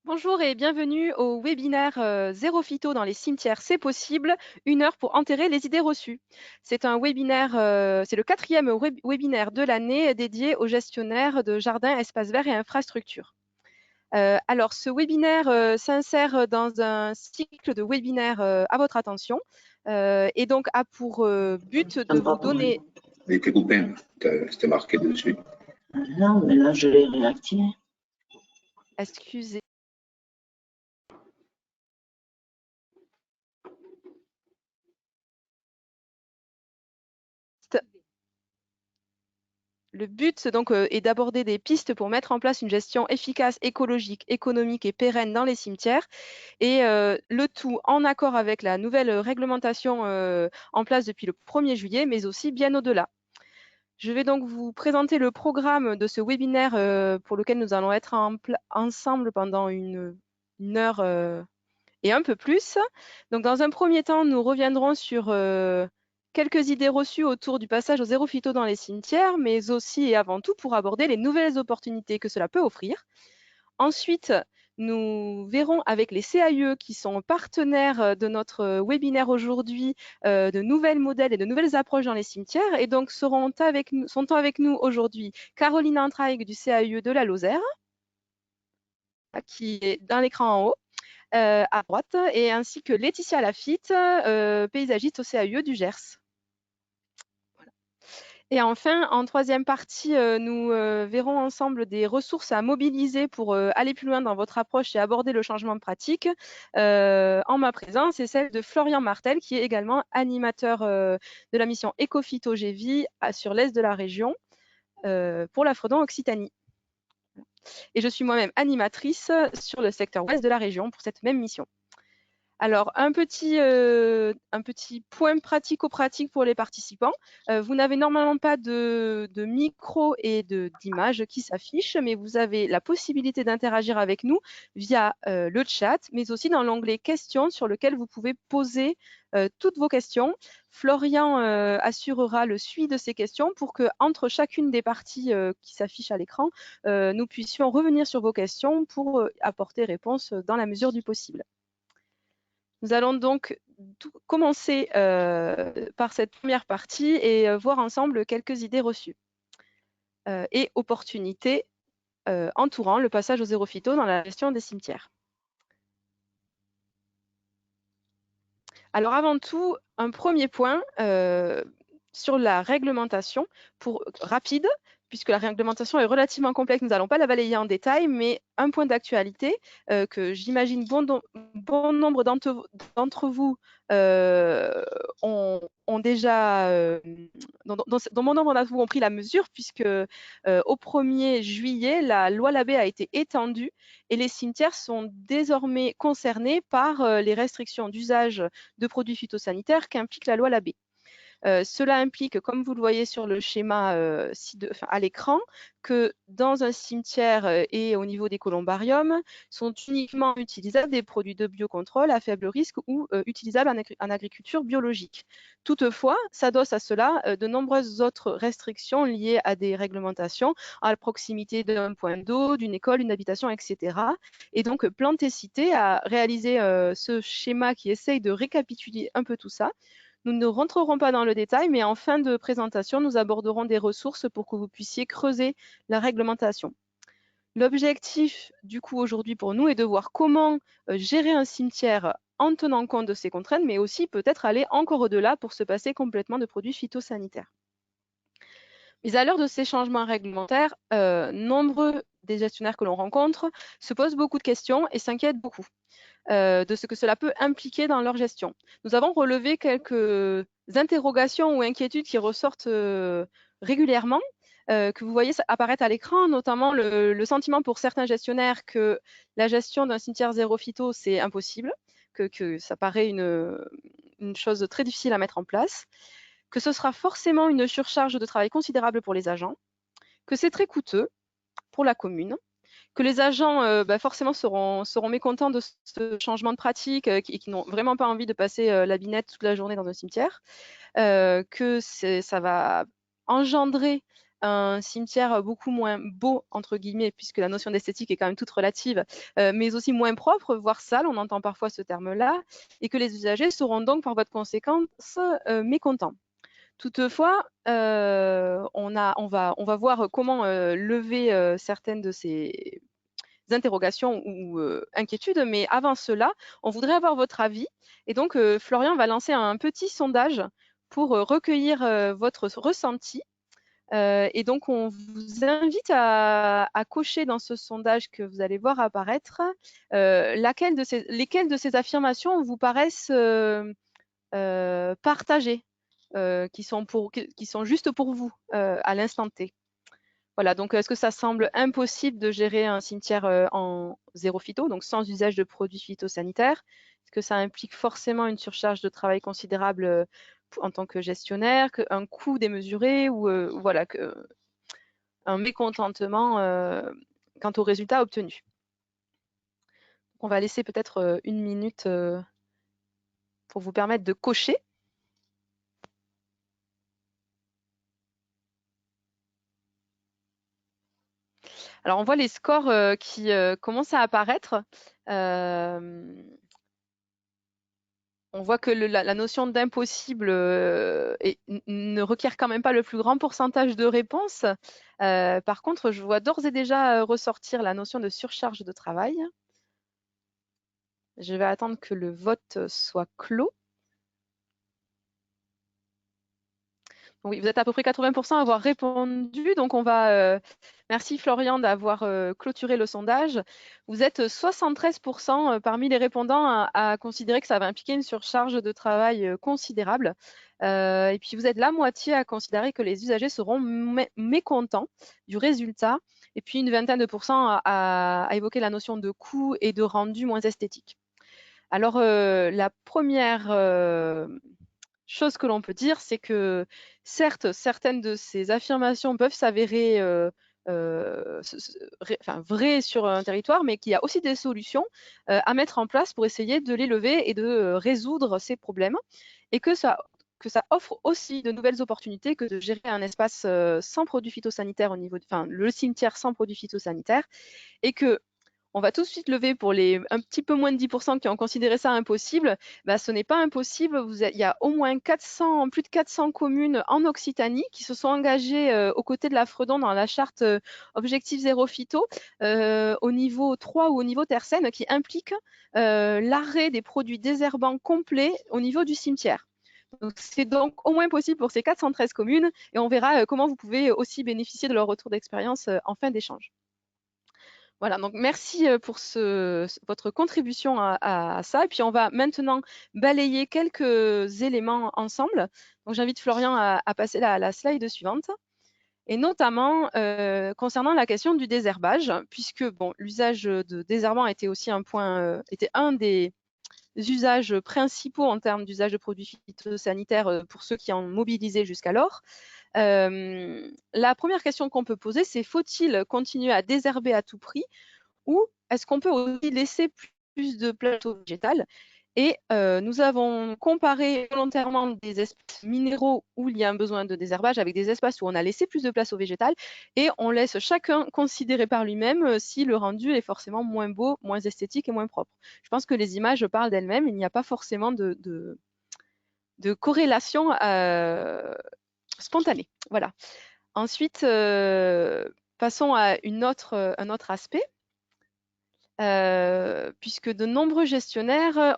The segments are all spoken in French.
Bonjour et bienvenue au webinaire Zéro Phyto dans les cimetières, c'est possible, 1 heure pour enterrer les idées reçues. C'est un webinaire, c'est le 4e webinaire de l'année dédié aux gestionnaires de jardins, espaces verts et infrastructures. Alors, ce webinaire s'insère dans un cycle de webinaires à votre attention et donc a pour but de vous donner... Il était coupé, c'était marqué dessus. Non, mais là, je l'ai réactivé. Excusez. Le but donc est d'aborder des pistes pour mettre en place une gestion efficace, écologique, économique et pérenne dans les cimetières et le tout en accord avec la nouvelle réglementation en place depuis le 1er juillet, mais aussi bien au-delà. Je vais donc vous présenter le programme de ce webinaire pour lequel nous allons être ensemble pendant une heure et un peu plus. Donc, dans un premier temps, nous reviendrons sur quelques idées reçues autour du passage au zéro phyto dans les cimetières, mais aussi et avant tout pour aborder les nouvelles opportunités que cela peut offrir. Ensuite, nous verrons avec les CAUE qui sont partenaires de notre webinaire aujourd'hui de nouvelles modèles et de nouvelles approches dans les cimetières. Et donc, sont avec nous aujourd'hui Caroline Antraig du CAUE de la Lozère, qui est dans l'écran en haut. À droite, et ainsi que Laetitia Lafitte, paysagiste au CAUE du Gers. Voilà. Et enfin, en troisième partie, nous verrons ensemble des ressources à mobiliser pour aller plus loin dans votre approche et aborder le changement de pratique. En ma présence, et celle de Florian Martel, qui est également animateur de la mission Ecophyto GEVI sur l'est de la région pour la Fredon Occitanie. Et je suis moi-même animatrice sur le secteur ouest de la région pour cette même mission. Alors, un petit point pratico-pratique pour les participants. Vous n'avez normalement pas de micro et d'image qui s'affichent, mais vous avez la possibilité d'interagir avec nous via le chat, mais aussi dans l'onglet questions sur lequel vous pouvez poser toutes vos questions. Florian assurera le suivi de ces questions pour que, entre chacune des parties qui s'affichent à l'écran, nous puissions revenir sur vos questions pour apporter réponse dans la mesure du possible. Nous allons donc commencer par cette première partie et voir ensemble quelques idées reçues et opportunités entourant le passage au zéro phyto dans la gestion des cimetières. Alors avant tout, un premier point sur la réglementation rapide, puisque la réglementation est relativement complexe, nous n'allons pas la balayer en détail, mais un point d'actualité que j'imagine bon nombre d'entre vous ont déjà, dont bon nombre d'entre vous ont pris la mesure, puisque au 1er juillet, la loi Labbé a été étendue et les cimetières sont désormais concernés par les restrictions d'usage de produits phytosanitaires qu'implique la loi Labbé. Cela implique, comme vous le voyez sur le schéma à l'écran, que dans un cimetière et au niveau des columbariums, sont uniquement utilisables des produits de biocontrôle à faible risque ou utilisables en agriculture biologique. Toutefois, s'adossent à cela de nombreuses autres restrictions liées à des réglementations, à la proximité d'un point d'eau, d'une école, d'une habitation, etc. Et donc, Plantecité a réalisé ce schéma qui essaye de récapituler un peu tout ça. Nous ne rentrerons pas dans le détail, mais en fin de présentation, nous aborderons des ressources pour que vous puissiez creuser la réglementation. L'objectif, du coup, aujourd'hui pour nous est de voir comment gérer un cimetière en tenant compte de ces contraintes, mais aussi peut-être aller encore au-delà pour se passer complètement de produits phytosanitaires. Mais à l'heure de ces changements réglementaires, nombreux des gestionnaires que l'on rencontre se posent beaucoup de questions et s'inquiètent beaucoup de ce que cela peut impliquer dans leur gestion. Nous avons relevé quelques interrogations ou inquiétudes qui ressortent régulièrement, que vous voyez apparaître à l'écran, notamment le sentiment pour certains gestionnaires que la gestion d'un cimetière zéro phyto, c'est impossible, que ça paraît une chose très difficile à mettre en place, que ce sera forcément une surcharge de travail considérable pour les agents, que c'est très coûteux pour la commune, que les agents forcément seront mécontents de ce changement de pratique et qui n'ont vraiment pas envie de passer la binette toute la journée dans un cimetière, que ça va engendrer un cimetière beaucoup moins beau, entre guillemets, puisque la notion d'esthétique est quand même toute relative, mais aussi moins propre, voire sale, on entend parfois ce terme-là, et que les usagers seront donc par votre conséquence mécontents. Toutefois, on va voir comment lever certaines de ces interrogations ou inquiétudes, mais avant cela, on voudrait avoir votre avis. Et donc, Florian va lancer un petit sondage pour recueillir votre ressenti. Et donc, on vous invite à cocher dans ce sondage que vous allez voir apparaître lesquelles de ces affirmations vous paraissent partagées, qui sont justes pour vous à l'instant T. Voilà, donc est-ce que ça semble impossible de gérer un cimetière en zéro phyto, donc sans usage de produits phytosanitaires? Est-ce que ça implique forcément une surcharge de travail considérable en tant que gestionnaire, un coût démesuré ou voilà, un mécontentement quant aux résultats obtenus? On va laisser peut-être 1 minute pour vous permettre de cocher. Alors, on voit les scores qui commencent à apparaître. On voit que la notion d'impossible ne requiert quand même pas le plus grand pourcentage de réponses. Par contre, je vois d'ores et déjà ressortir la notion de surcharge de travail. Je vais attendre que le vote soit clos. Oui, vous êtes à peu près 80% à avoir répondu. Donc, on va. Merci Florian d'avoir clôturé le sondage. Vous êtes 73% parmi les répondants à considérer que ça va impliquer une surcharge de travail considérable. Et puis, vous êtes la moitié à considérer que les usagers seront mécontents du résultat. Et puis, une vingtaine de pourcents à évoquer la notion de coût et de rendu moins esthétique. Alors, la première chose que l'on peut dire, c'est que certes, certaines de ces affirmations peuvent s'avérer vraies sur un territoire, mais qu'il y a aussi des solutions à mettre en place pour essayer de les lever et de résoudre ces problèmes, et que ça offre aussi de nouvelles opportunités que de gérer un espace sans produits phytosanitaires le cimetière sans produits phytosanitaires, et que on va tout de suite lever pour les un petit peu moins de 10% qui ont considéré ça impossible. Bah, ce n'est pas impossible. Il y a au moins plus de 400 communes en Occitanie qui se sont engagées aux côtés de la Fredon dans la charte Objectif Zéro Phyto au niveau 3 ou au niveau tercène, qui implique l'arrêt des produits désherbants complets au niveau du cimetière. C'est donc au moins possible pour ces 413 communes, et on verra comment vous pouvez aussi bénéficier de leur retour d'expérience en fin d'échange. Voilà, donc merci pour votre contribution à ça. Et puis, on va maintenant balayer quelques éléments ensemble. Donc, j'invite Florian à passer la slide suivante. Et notamment concernant la question du désherbage, puisque bon, l'usage de désherbant était aussi était un des usages principaux en termes d'usage de produits phytosanitaires pour ceux qui en mobilisaient jusqu'alors. La première question qu'on peut poser, c'est faut-il continuer à désherber à tout prix, ou est-ce qu'on peut aussi laisser plus de plateau végétal? Et nous avons comparé volontairement des espaces minéraux où il y a un besoin de désherbage avec des espaces où on a laissé plus de place au végétal, et on laisse chacun considérer par lui-même si le rendu est forcément moins beau, moins esthétique et moins propre. Je pense que les images parlent d'elles-mêmes, il n'y a pas forcément de corrélation spontanée. Voilà. Ensuite, passons à un autre aspect. Puisque de nombreux gestionnaires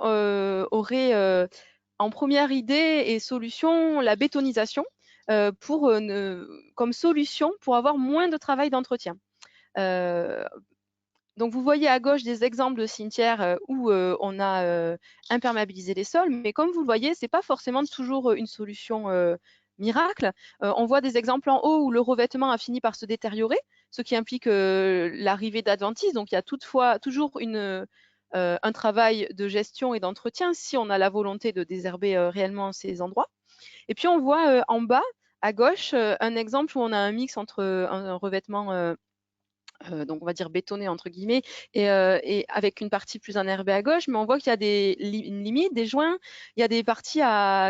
auraient en première idée et solution la bétonisation comme solution pour avoir moins de travail d'entretien. Donc, vous voyez à gauche des exemples de cimetières où on a imperméabilisé les sols, mais comme vous le voyez, ce n'est pas forcément toujours une solution miracle. On voit des exemples en haut où le revêtement a fini par se détériorer, ce qui implique l'arrivée d'adventices. Donc, il y a toutefois toujours un travail de gestion et d'entretien si on a la volonté de désherber réellement ces endroits. Et puis, on voit en bas, à gauche, un exemple où on a un mix entre un revêtement donc on va dire bétonné entre guillemets, et avec une partie plus enherbée à gauche, mais on voit qu'il y a une limite, des joints, il y a des parties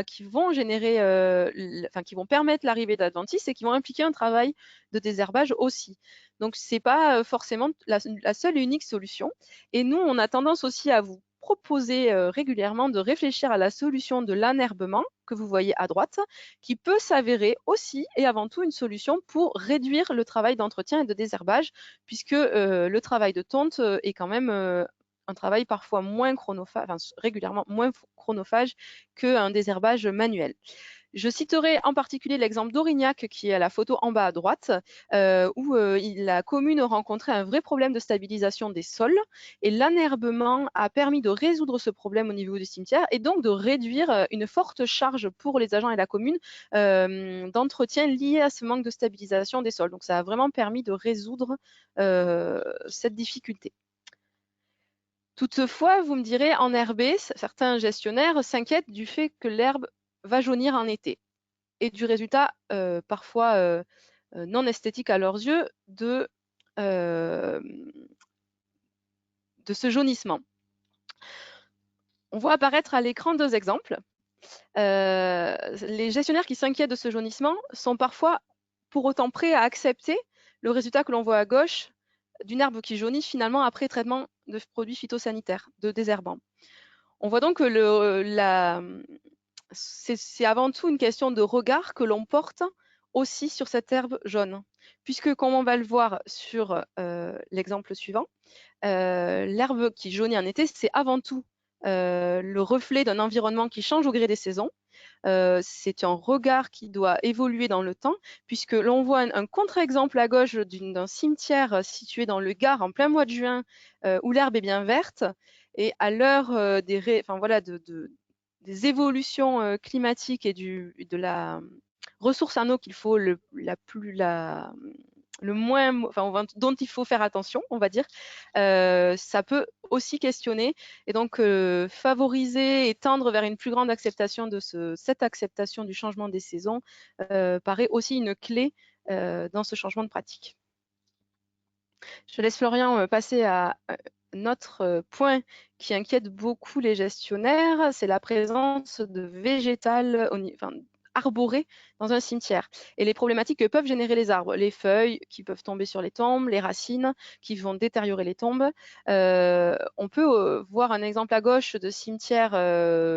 qui vont générer, qui vont permettre l'arrivée d'adventices et qui vont impliquer un travail de désherbage aussi. Donc c'est pas forcément la seule et unique solution. Et nous, on a tendance aussi à vous proposer régulièrement de réfléchir à la solution de l'enherbement que vous voyez à droite, qui peut s'avérer aussi et avant tout une solution pour réduire le travail d'entretien et de désherbage, puisque le travail de tonte est quand même un travail parfois moins chronophage, régulièrement moins chronophage qu'un désherbage manuel. Je citerai en particulier l'exemple d'Aurignac, qui est à la photo en bas à droite, où la commune rencontrait un vrai problème de stabilisation des sols, et l'enherbement a permis de résoudre ce problème au niveau du cimetière et donc de réduire une forte charge pour les agents et la commune d'entretien lié à ce manque de stabilisation des sols. Donc ça a vraiment permis de résoudre cette difficulté. Toutefois, vous me direz, enherber, certains gestionnaires s'inquiètent du fait que l'herbe va jaunir en été et du résultat parfois non esthétique à leurs yeux de ce jaunissement. On voit apparaître à l'écran 2 exemples. Les gestionnaires qui s'inquiètent de ce jaunissement sont parfois pour autant prêts à accepter le résultat que l'on voit à gauche d'une herbe qui jaunit finalement après traitement de produits phytosanitaires, de désherbants. On voit donc que c'est avant tout une question de regard que l'on porte aussi sur cette herbe jaune, puisque comme on va le voir sur l'exemple suivant, l'herbe qui jaunit en été, c'est avant tout le reflet d'un environnement qui change au gré des saisons. C'est un regard qui doit évoluer dans le temps, puisque l'on voit un contre-exemple à gauche d'un cimetière situé dans le Gard en plein mois de juin, où l'herbe est bien verte, et à l'heure des évolutions climatiques et de la ressource en eau qu'il faut dont il faut faire attention, on va dire, ça peut aussi questionner et donc favoriser et tendre vers une plus grande acceptation de cette acceptation du changement des saisons paraît aussi une clé dans ce changement de pratique. Je laisse Florian passer à notre point qui inquiète beaucoup les gestionnaires, c'est la présence de végétal arboré dans un cimetière et les problématiques que peuvent générer les arbres, les feuilles qui peuvent tomber sur les tombes, les racines qui vont détériorer les tombes. On peut voir un exemple à gauche de cimetières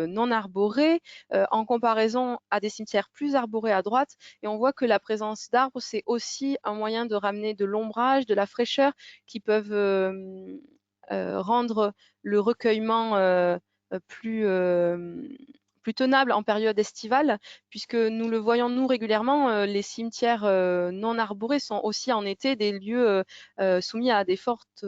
non arborés en comparaison à des cimetières plus arborés à droite, et on voit que la présence d'arbres, c'est aussi un moyen de ramener de l'ombrage, de la fraîcheur qui peuvent rendre le recueillement plus tenable en période estivale, puisque nous le voyons nous régulièrement, les cimetières non arborés sont aussi en été des lieux soumis à des fortes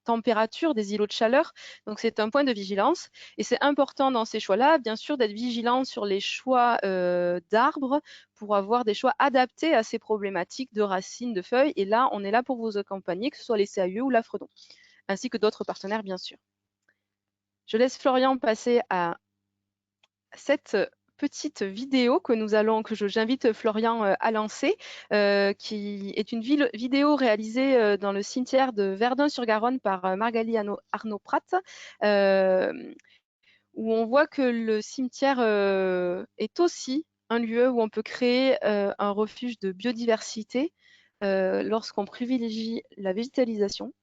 températures, des îlots de chaleur. Donc c'est un point de vigilance et c'est important dans ces choix-là, bien sûr, d'être vigilant sur les choix d'arbres pour avoir des choix adaptés à ces problématiques de racines, de feuilles. Et là, on est là pour vous accompagner, que ce soit les CAUE ou la Fredon, ainsi que d'autres partenaires, bien sûr. Je laisse Florian passer à cette petite vidéo que j'invite Florian à lancer, qui est une vidéo réalisée dans le cimetière de Verdun-sur-Garonne par Margali Arnaud-Pratt, où on voit que le cimetière est aussi un lieu où on peut créer un refuge de biodiversité lorsqu'on privilégie la végétalisation.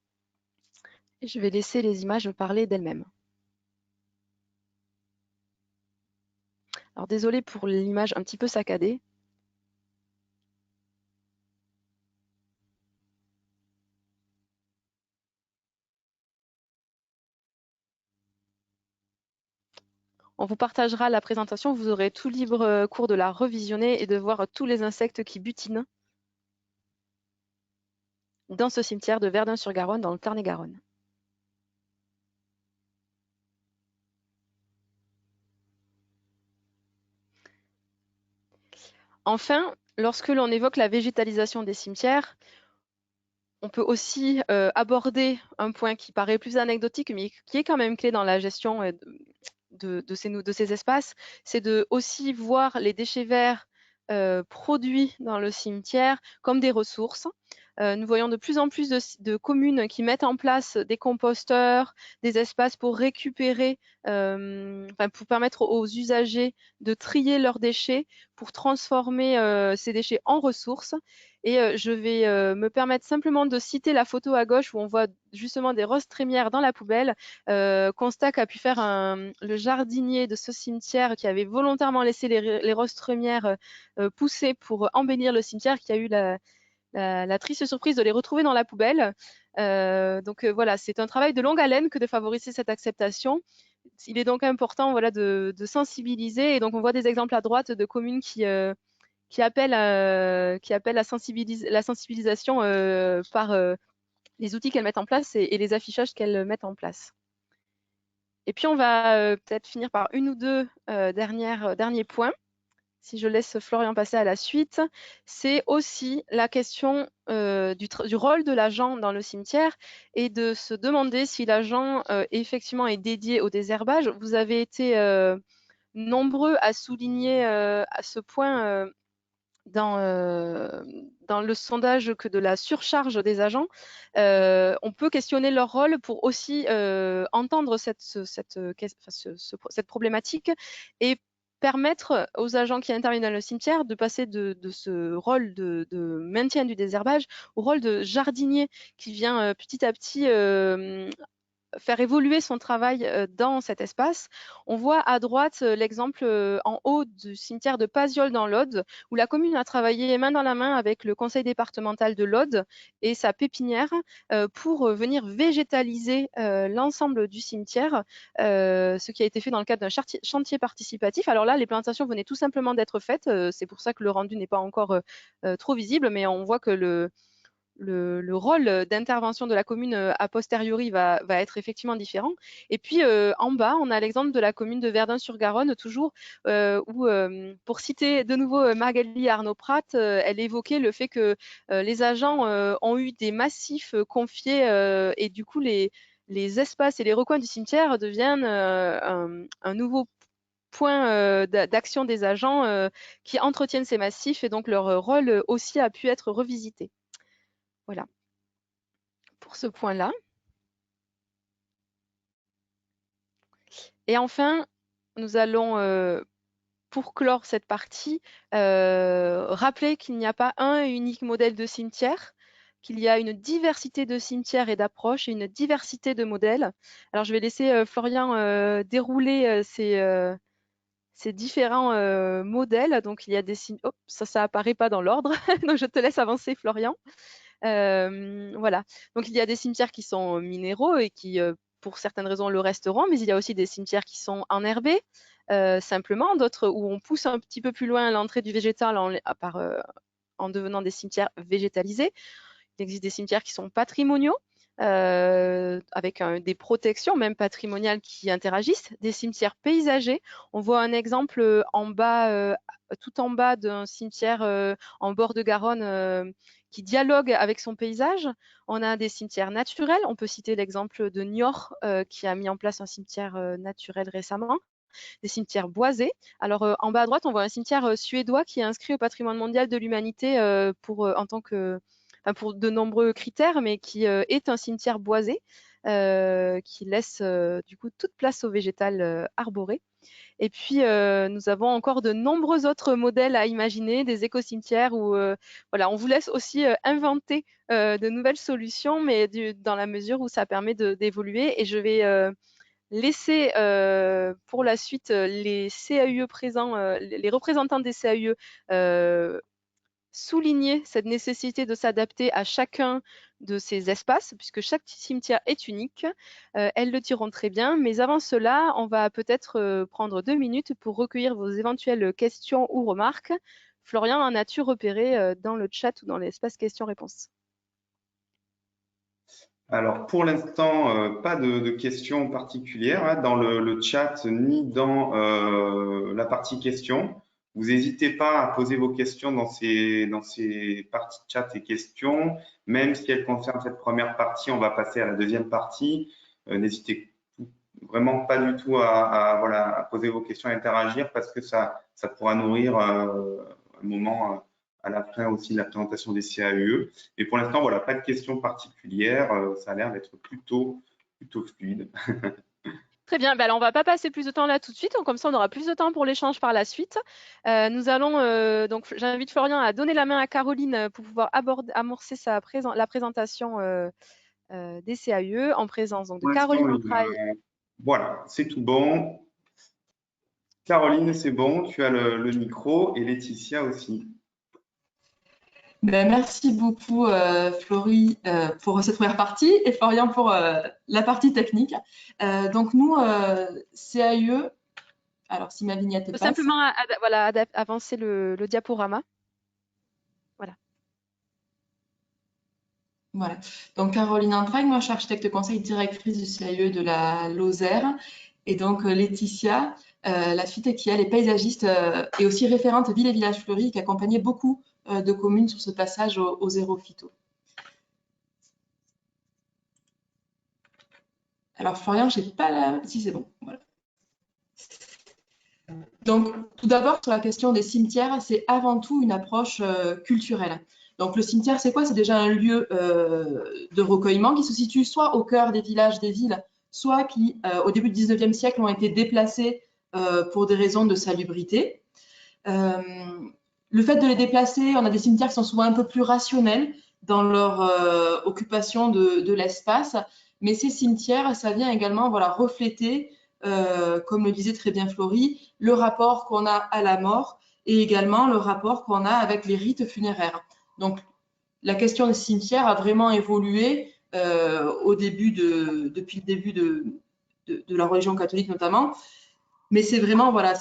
Et je vais laisser les images parler d'elles-mêmes. Alors désolée pour l'image un petit peu saccadée. On vous partagera la présentation, vous aurez tout libre cours de la revisionner et de voir tous les insectes qui butinent dans ce cimetière de Verdun-sur-Garonne, dans le Tarn-et-Garonne. Enfin, lorsque l'on évoque la végétalisation des cimetières, on peut aussi aborder un point qui paraît plus anecdotique, mais qui est quand même clé dans la gestion de ces espaces, c'est de aussi voir les déchets verts produits dans le cimetière comme des ressources. Nous voyons de plus en plus de communes qui mettent en place des composteurs, des espaces pour récupérer, pour permettre aux usagers de trier leurs déchets, pour transformer ces déchets en ressources. Et je vais me permettre simplement de citer la photo à gauche où on voit justement des roses trémières dans la poubelle, constat qu'a pu faire le jardinier de ce cimetière qui avait volontairement laissé les roses trémières pousser pour embellir le cimetière, qui a eu la triste surprise de les retrouver dans la poubelle. Voilà, c'est un travail de longue haleine que de favoriser cette acceptation. Il est donc important, voilà, de sensibiliser. Et donc on voit des exemples à droite de communes qui appellent la sensibilisation par les outils qu'elles mettent en place et les affichages qu'elles mettent en place. Et puis on va peut-être finir par une ou deux derniers points. Si je laisse Florian passer à la suite, c'est aussi la question du rôle de l'agent dans le cimetière et de se demander si l'agent effectivement est dédié au désherbage. Vous avez été nombreux à souligner à ce point dans le sondage que de la surcharge des agents. On peut questionner leur rôle pour aussi entendre cette problématique et permettre aux agents qui interviennent dans le cimetière de passer de ce rôle de maintien du désherbage au rôle de jardinier qui vient petit à petit faire évoluer son travail dans cet espace. On voit à droite l'exemple en haut du cimetière de Paziol dans l'Aude, où la commune a travaillé main dans la main avec le conseil départemental de l'Aude et sa pépinière pour venir végétaliser l'ensemble du cimetière, ce qui a été fait dans le cadre d'un chantier participatif. Alors là, les plantations venaient tout simplement d'être faites, c'est pour ça que le rendu n'est pas encore trop visible, mais on voit que le rôle d'intervention de la commune a posteriori va être effectivement différent. Et puis en bas, on a l'exemple de la commune de Verdun-sur-Garonne, toujours, où, pour citer de nouveau Magali Arnaud-Prat, elle évoquait le fait que les agents ont eu des massifs confiés et du coup, les espaces et les recoins du cimetière deviennent un nouveau point d'action des agents qui entretiennent ces massifs, et donc leur rôle aussi a pu être revisité. Voilà, pour ce point-là. Et enfin, nous allons, pour clore cette partie, rappeler qu'il n'y a pas un et unique modèle de cimetière, qu'il y a une diversité de cimetières et d'approches et une diversité de modèles. Alors, je vais laisser Florian dérouler ces différents modèles. Donc, il y a des cimetières. Oh, ça apparaît pas dans l'ordre. Donc, je te laisse avancer, Florian. Voilà. Donc, il y a des cimetières qui sont minéraux et qui, pour certaines raisons, le resteront, mais il y a aussi des cimetières qui sont enherbés, simplement, d'autres où on pousse un petit peu plus loin l'entrée du végétal en devenant des cimetières végétalisés. Il existe des cimetières qui sont patrimoniaux, avec des protections, même patrimoniales, qui interagissent, des cimetières paysagers. On voit un exemple en bas, tout en bas d'un cimetière en bord de Garonne qui dialogue avec son paysage. On a des cimetières naturels. On peut citer l'exemple de Niort qui a mis en place un cimetière naturel récemment. Des cimetières boisés. Alors en bas à droite, on voit un cimetière suédois qui est inscrit au patrimoine mondial de l'humanité pour de nombreux critères, mais qui est un cimetière boisé qui laisse du coup toute place au végétal arboré. Et puis, nous avons encore de nombreux autres modèles à imaginer, des éco-cimetières où voilà, on vous laisse aussi inventer de nouvelles solutions, mais dans la mesure où ça permet d'évoluer. Et je vais laisser pour la suite les CAUE présents, les représentants des CAUE souligner cette nécessité de s'adapter à chacun de ces espaces, puisque chaque cimetière est unique. Elles le diront très bien, mais avant cela, on va peut-être prendre 2 minutes pour recueillir vos éventuelles questions ou remarques. Florian, en as-tu repéré dans le chat ou dans l'espace questions-réponses? Alors, pour l'instant, pas de questions particulières hein, dans le chat ni dans la partie questions. Vous n'hésitez pas à poser vos questions dans ces parties chat et questions. Même si elles concernent cette première partie, on va passer à la deuxième partie. N'hésitez vraiment pas du tout à poser vos questions, à interagir parce que ça pourra nourrir un moment à la fin aussi de la présentation des CAUE. Et pour l'instant, voilà, pas de questions particulières. Ça a l'air d'être plutôt fluide. Très bien, ben alors on va pas passer plus de temps là tout de suite, donc comme ça on aura plus de temps pour l'échange par la suite. Nous allons donc j'invite Florian à donner la main à Caroline pour pouvoir amorcer la présentation des CAUE en présence donc, de Caroline Entraille. Voilà, c'est tout bon. Caroline, c'est bon, tu as le micro et Laetitia aussi. Ben, merci beaucoup Florie pour cette première partie et Florian pour la partie technique. Donc nous, CAUE, alors si ma vignette passe. Simplement voilà, avancer le diaporama. Voilà. Donc Caroline Entraille, moi je suis architecte conseil directrice du CAUE de la Lozère. Et donc Laetitia, la suite qui elle est paysagiste et aussi référente ville et village fleuris qui accompagnait beaucoup de communes sur ce passage au zéro phyto. Alors Florian, je n'ai pas la... Si c'est bon, voilà. Donc tout d'abord sur la question des cimetières, c'est avant tout une approche culturelle. Donc le cimetière, c'est quoi? C'est déjà un lieu de recueillement qui se situe soit au cœur des villages, des villes, soit qui, au début du 19e siècle, ont été déplacés pour des raisons de salubrité. Le fait de les déplacer, on a des cimetières qui sont souvent un peu plus rationnels dans leur occupation de l'espace, mais ces cimetières, ça vient également voilà, refléter, comme le disait très bien Florie, le rapport qu'on a à la mort et également le rapport qu'on a avec les rites funéraires. Donc, la question des cimetières a vraiment évolué depuis le début de la religion catholique notamment. Mais c'est vraiment, voilà,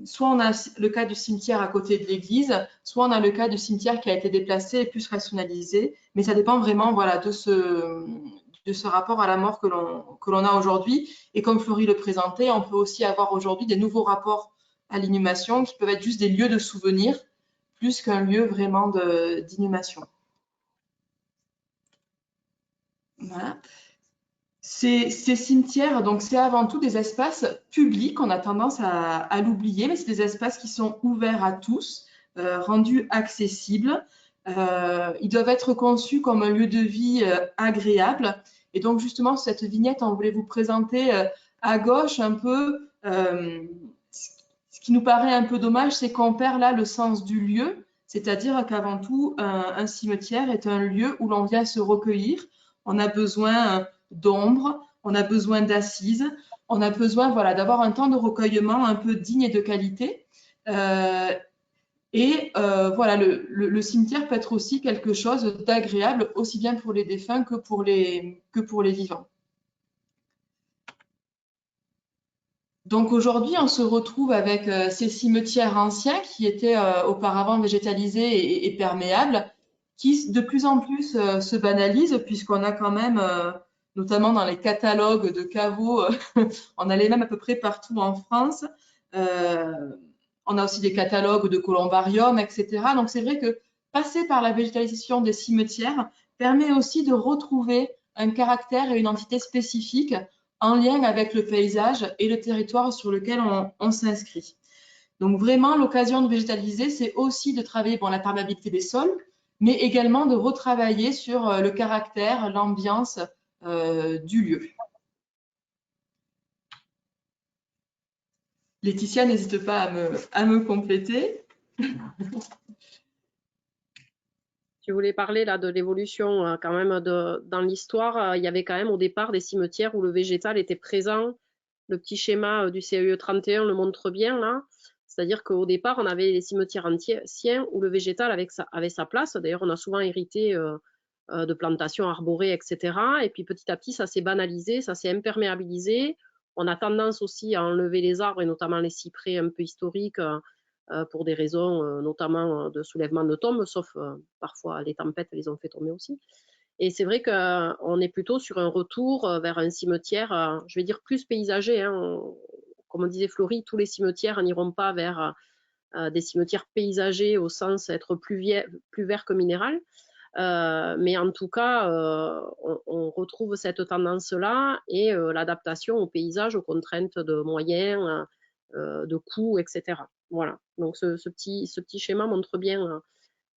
soit on a le cas du cimetière à côté de l'église, soit on a le cas du cimetière qui a été déplacé et plus rationalisé. Mais ça dépend vraiment, voilà, de ce rapport à la mort que l'on a aujourd'hui. Et comme Florie le présentait, on peut aussi avoir aujourd'hui des nouveaux rapports à l'inhumation qui peuvent être juste des lieux de souvenirs plus qu'un lieu vraiment d'inhumation. Voilà. Ces cimetières, donc c'est avant tout des espaces publics, on a tendance à l'oublier, mais c'est des espaces qui sont ouverts à tous, rendus accessibles. Ils doivent être conçus comme un lieu de vie agréable. Et donc justement, cette vignette, on voulait vous présenter à gauche un peu, ce qui nous paraît un peu dommage, c'est qu'on perd là le sens du lieu, c'est-à-dire qu'avant tout, un cimetière est un lieu où l'on vient se recueillir. On a besoin d'ombre, on a besoin d'assises, on a besoin voilà, d'avoir un temps de recueillement un peu digne et de qualité. Voilà, le cimetière peut être aussi quelque chose d'agréable, aussi bien pour les défunts que pour les vivants. Donc aujourd'hui, on se retrouve avec ces cimetières anciens qui étaient auparavant végétalisés et perméables, qui de plus en plus se banalisent puisqu'on a quand même, notamment dans les catalogues de caveaux, on a les mêmes à peu près partout en France. On a aussi des catalogues de columbarium, etc. Donc c'est vrai que passer par la végétalisation des cimetières permet aussi de retrouver un caractère et une entité spécifique en lien avec le paysage et le territoire sur lequel on s'inscrit. Donc vraiment, l'occasion de végétaliser, c'est aussi de travailler la perméabilité des sols, mais également de retravailler sur le caractère, l'ambiance du lieu. Laetitia, n'hésite pas à me compléter. Tu voulais parler là de l'évolution quand même dans l'histoire. Il y avait quand même au départ des cimetières où le végétal était présent. Le petit schéma du CAUE 31 le montre bien là. C'est-à-dire qu'au départ, on avait les cimetières anciens où le végétal avait sa place. D'ailleurs, on a souvent hérité de plantations arborées, etc. Et puis petit à petit, ça s'est banalisé, ça s'est imperméabilisé. On a tendance aussi à enlever les arbres et notamment les cyprès un peu historiques pour des raisons notamment de soulèvement de tombes, sauf parfois les tempêtes les ont fait tomber aussi. Et c'est vrai qu'on est plutôt sur un retour vers un cimetière, je vais dire plus paysager. Hein. Comme on disait Florie, tous les cimetières n'iront pas vers des cimetières paysagers au sens être plus vert que minéral. Mais en tout cas, on retrouve cette tendance-là et l'adaptation au paysage, aux contraintes de moyens, de coûts, etc. Voilà. Donc ce petit schéma montre bien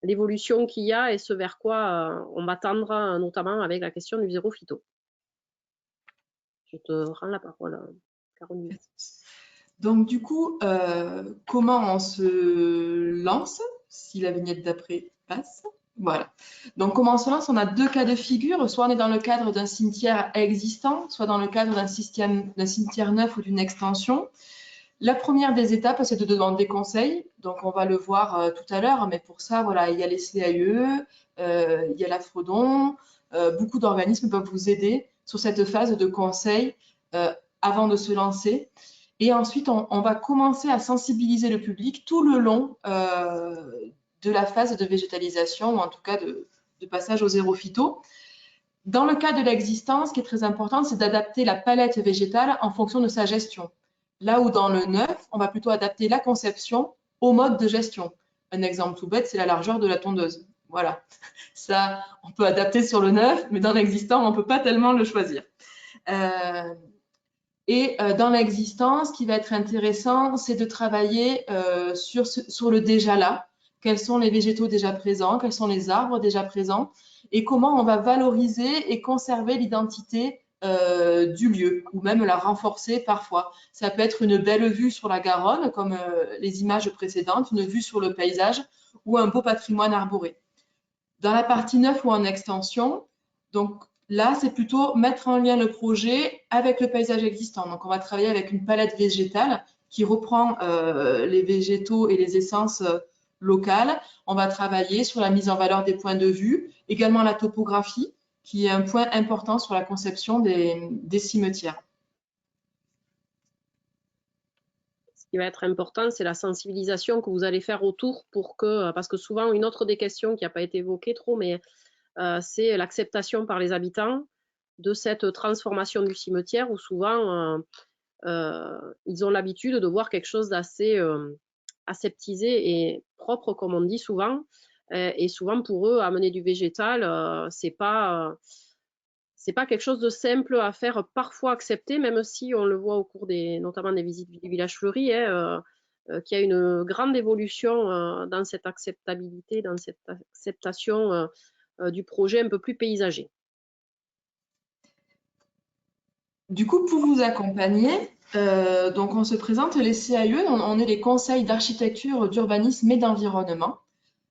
l'évolution qu'il y a et ce vers quoi on va tendre, notamment avec la question du zéro phyto. Je te rends la parole, Caroline. Donc du coup, comment on se lance si la vignette d'après passe? Voilà. Donc comment on se lance? On a deux cas de figure. Soit on est dans le cadre d'un cimetière existant, soit dans le cadre d'un cimetière neuf ou d'une extension. La première des étapes, c'est de demander conseil. Donc on va le voir tout à l'heure, mais pour ça, voilà, il y a les CAE, il y a la Fredon. Beaucoup d'organismes peuvent vous aider sur cette phase de conseil avant de se lancer. Et ensuite, on va commencer à sensibiliser le public tout le long de la phase de végétalisation, ou en tout cas de passage au zéro phyto. Dans le cas de l'existence, ce qui est très important, c'est d'adapter la palette végétale en fonction de sa gestion. Là où dans le neuf, on va plutôt adapter la conception au mode de gestion. Un exemple tout bête, c'est la largeur de la tondeuse. Voilà, ça, on peut adapter sur le neuf, mais dans l'existant, on ne peut pas tellement le choisir. Dans l'existant, ce qui va être intéressant, c'est de travailler sur le déjà là. Quels sont les végétaux déjà présents, quels sont les arbres déjà présents, et comment on va valoriser et conserver l'identité du lieu, ou même la renforcer parfois. Ça peut être une belle vue sur la Garonne, comme les images précédentes, une vue sur le paysage, ou un beau patrimoine arboré. Dans la partie neuf ou en extension, donc là, c'est plutôt mettre en lien le projet avec le paysage existant. Donc, on va travailler avec une palette végétale qui reprend les végétaux et les essences locales. On va travailler sur la mise en valeur des points de vue, également la topographie, qui est un point important sur la conception des cimetières. Ce qui va être important, c'est la sensibilisation que vous allez faire autour parce que souvent, une autre des questions qui n'a pas été évoquée trop, mais c'est l'acceptation par les habitants de cette transformation du cimetière où souvent ils ont l'habitude de voir quelque chose d'assez aseptisé et propre, comme on dit souvent. Et souvent pour eux, amener du végétal, c'est pas quelque chose de simple à faire, parfois accepter, même si on le voit au cours notamment des visites du village fleuri, qu'il y a une grande évolution dans cette acceptabilité, dans cette acceptation du projet un peu plus paysager. Du coup, pour vous accompagner, donc on se présente les CAE, on est les conseils d'architecture, d'urbanisme et d'environnement.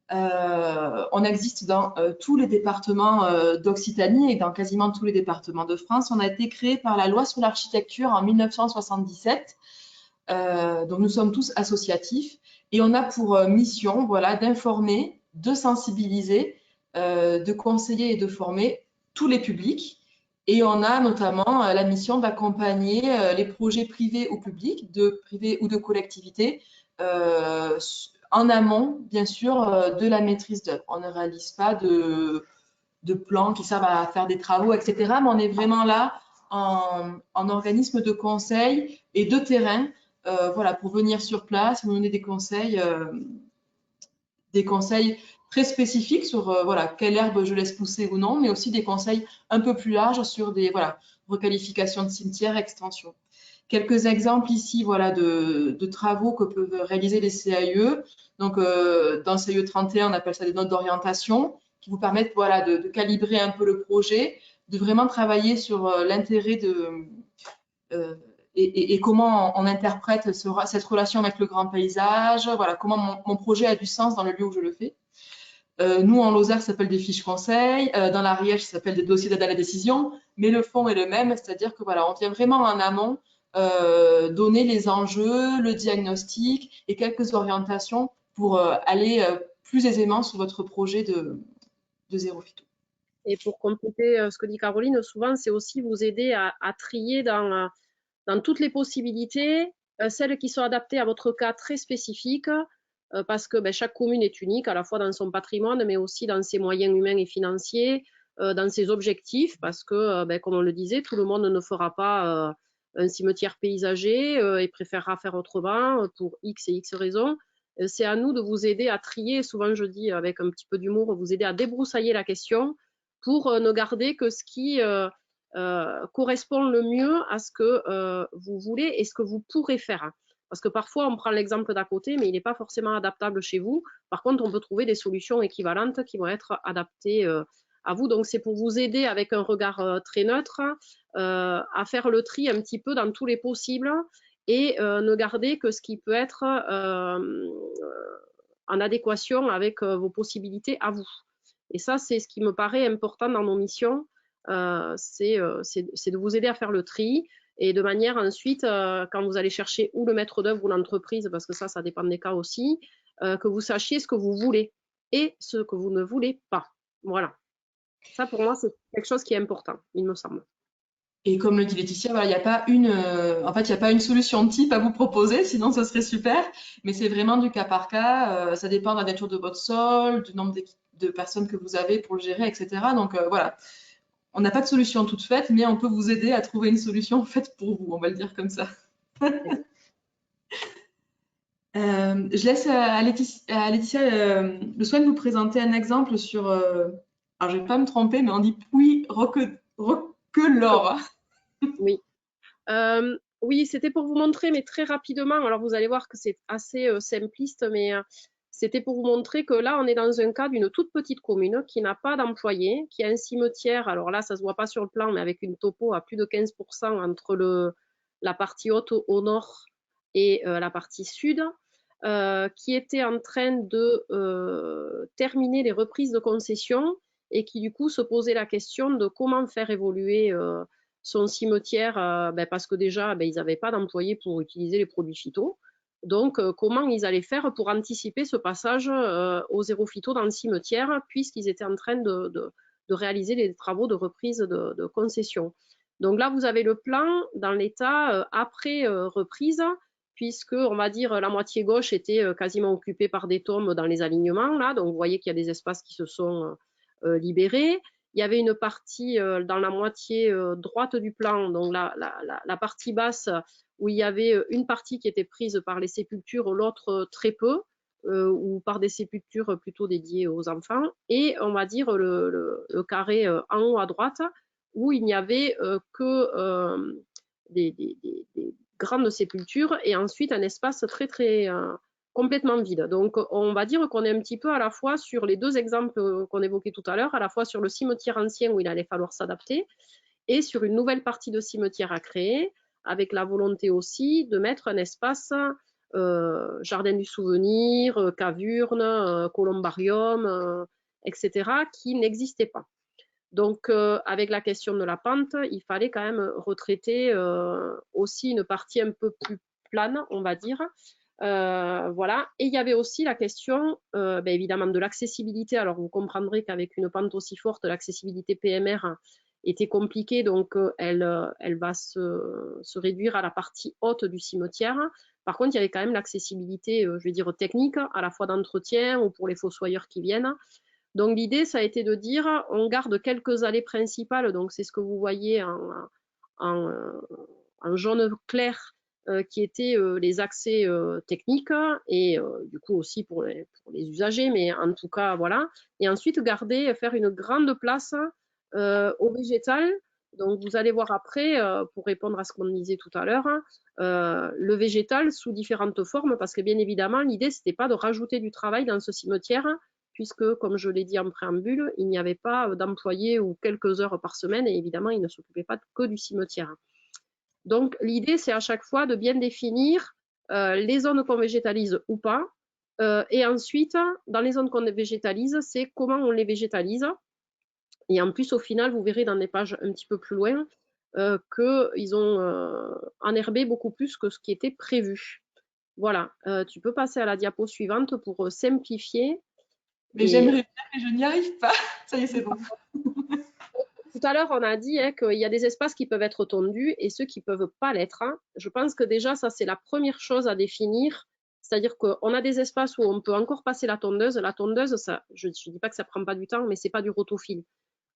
On existe dans tous les départements d'Occitanie et dans quasiment tous les départements de France. On a été créé par la loi sur l'architecture en 1977. Donc nous sommes tous associatifs et on a pour mission, voilà, d'informer, de sensibiliser, de conseiller et de former tous les publics. Et on a notamment la mission d'accompagner les projets privés ou publics, privés ou de collectivités, en amont, bien sûr, de la maîtrise d'œuvre. On ne réalise pas de plans qui servent à faire des travaux, etc. Mais on est vraiment là en organisme de conseil et de terrain, voilà, pour venir sur place, vous donner des conseils très spécifiques sur voilà, quelle herbe je laisse pousser ou non, mais aussi des conseils un peu plus larges sur des voilà, requalifications de cimetières, extensions. Quelques exemples ici voilà, de travaux que peuvent réaliser les CAE. Donc, dans le CAE 31, on appelle ça des notes d'orientation qui vous permettent voilà, de calibrer un peu le projet, de vraiment travailler sur l'intérêt et comment on interprète cette relation avec le grand paysage, voilà, comment mon projet a du sens dans le lieu où je le fais. Nous, en Lozère, ça s'appelle des fiches conseils. Dans l'Ariège, ça s'appelle des dossiers d'aide à la décision. Mais le fond est le même, c'est-à-dire que voilà, on vient vraiment en amont donner les enjeux, le diagnostic et quelques orientations pour aller plus aisément sur votre projet de zéro phyto. Et pour compléter ce que dit Caroline, souvent, c'est aussi vous aider à trier dans toutes les possibilités, celles qui sont adaptées à votre cas très spécifique, parce que chaque commune est unique, à la fois dans son patrimoine, mais aussi dans ses moyens humains et financiers, dans ses objectifs, parce que, comme on le disait, tout le monde ne fera pas un cimetière paysager et préférera faire autrement pour X et X raisons. C'est à nous de vous aider à trier, souvent je dis avec un petit peu d'humour, vous aider à débroussailler la question pour ne garder que ce qui correspond le mieux à ce que vous voulez et ce que vous pourrez faire. Parce que parfois, on prend l'exemple d'à côté, mais il n'est pas forcément adaptable chez vous. Par contre, on peut trouver des solutions équivalentes qui vont être adaptées à vous. Donc, c'est pour vous aider avec un regard très neutre à faire le tri un petit peu dans tous les possibles et ne garder que ce qui peut être en adéquation avec vos possibilités à vous. Et ça, c'est ce qui me paraît important dans nos missions, c'est de vous aider à faire le tri et de manière ensuite, quand vous allez chercher ou le maître d'œuvre ou l'entreprise, parce que ça dépend des cas aussi, que vous sachiez ce que vous voulez et ce que vous ne voulez pas. Voilà. Ça, pour moi, c'est quelque chose qui est important, il me semble. Et comme le dit Laetitia, voilà, il n'y a pas en fait, il n'y a pas une solution type à vous proposer, sinon ce serait super. Mais c'est vraiment du cas par cas. Ça dépend de la nature de votre sol, du nombre de personnes que vous avez pour le gérer, etc. Donc voilà, on n'a pas de solution toute faite, mais on peut vous aider à trouver une solution faite pour vous, on va le dire comme ça. Je laisse à Laetitia le soin de vous présenter un exemple sur. Alors, je ne vais pas me tromper, mais on dit Puy Roquelaure. Oui. Oui, c'était pour vous montrer, mais très rapidement. Alors, vous allez voir que c'est assez simpliste, mais c'était pour vous montrer que là, on est dans un cas d'une toute petite commune qui n'a pas d'employés, qui a un cimetière. Alors là, ça ne se voit pas sur le plan, mais avec une topo à plus de 15% entre la partie haute au nord et la partie sud, qui était en train de terminer les reprises de concession et qui, du coup, se posait la question de comment faire évoluer son cimetière, parce que déjà, ils n'avaient pas d'employés pour utiliser les produits phyto. Donc, comment ils allaient faire pour anticiper ce passage au zéro phyto dans le cimetière, puisqu'ils étaient en train de réaliser les travaux de reprise de concession. Donc là, vous avez le plan dans l'état après reprise, puisque, on va dire, la moitié gauche était quasiment occupée par des tombes dans les alignements. Là, donc, vous voyez qu'il y a des espaces qui se sont libérés. Il y avait une partie dans la moitié droite du plan, donc la partie basse, où il y avait une partie qui était prise par les sépultures, l'autre très peu, ou par des sépultures plutôt dédiées aux enfants, et on va dire le carré en haut à droite, où il n'y avait que des grandes sépultures, et ensuite un espace très très complètement vide. Donc, on va dire qu'on est un petit peu à la fois sur les deux exemples qu'on évoquait tout à l'heure, à la fois sur le cimetière ancien où il allait falloir s'adapter et sur une nouvelle partie de cimetière à créer, avec la volonté aussi de mettre un espace jardin du souvenir, cavurne, columbarium, etc., qui n'existait pas. Donc, avec la question de la pente, il fallait quand même retraiter aussi une partie un peu plus plane, on va dire. Voilà. Et il y avait aussi la question, évidemment, de l'accessibilité. Alors, vous comprendrez qu'avec une pente aussi forte, l'accessibilité PMR était compliquée, donc elle va se réduire à la partie haute du cimetière. Par contre, il y avait quand même l'accessibilité, je vais dire, technique, à la fois d'entretien ou pour les fossoyeurs qui viennent. Donc, l'idée, ça a été de dire, on garde quelques allées principales, donc c'est ce que vous voyez en jaune clair, qui étaient les accès techniques et du coup aussi pour les usagers, mais en tout cas, voilà. Et ensuite, faire une grande place au végétal. Donc, vous allez voir après, pour répondre à ce qu'on disait tout à l'heure, le végétal sous différentes formes, parce que bien évidemment, l'idée, c'était pas de rajouter du travail dans ce cimetière, puisque, comme je l'ai dit en préambule, il n'y avait pas d'employés ou quelques heures par semaine, et évidemment, ils ne s'occupaient pas que du cimetière. Donc, l'idée, c'est à chaque fois de bien définir les zones qu'on végétalise ou pas, et ensuite, dans les zones qu'on végétalise, c'est comment on les végétalise. Et en plus, au final, vous verrez dans des pages un petit peu plus loin qu'ils ont enherbé beaucoup plus que ce qui était prévu. Voilà, tu peux passer à la diapo suivante pour simplifier. Mais j'aimerais bien, mais je n'y arrive pas. Ça y est, c'est bon. Tout à l'heure, on a dit qu'il y a des espaces qui peuvent être tondus et ceux qui ne peuvent pas l'être. Je pense que déjà, ça, c'est la première chose à définir. C'est-à-dire qu'on a des espaces où on peut encore passer la tondeuse. La tondeuse, ça, je ne dis pas que ça ne prend pas du temps, mais ce n'est pas du rotophile.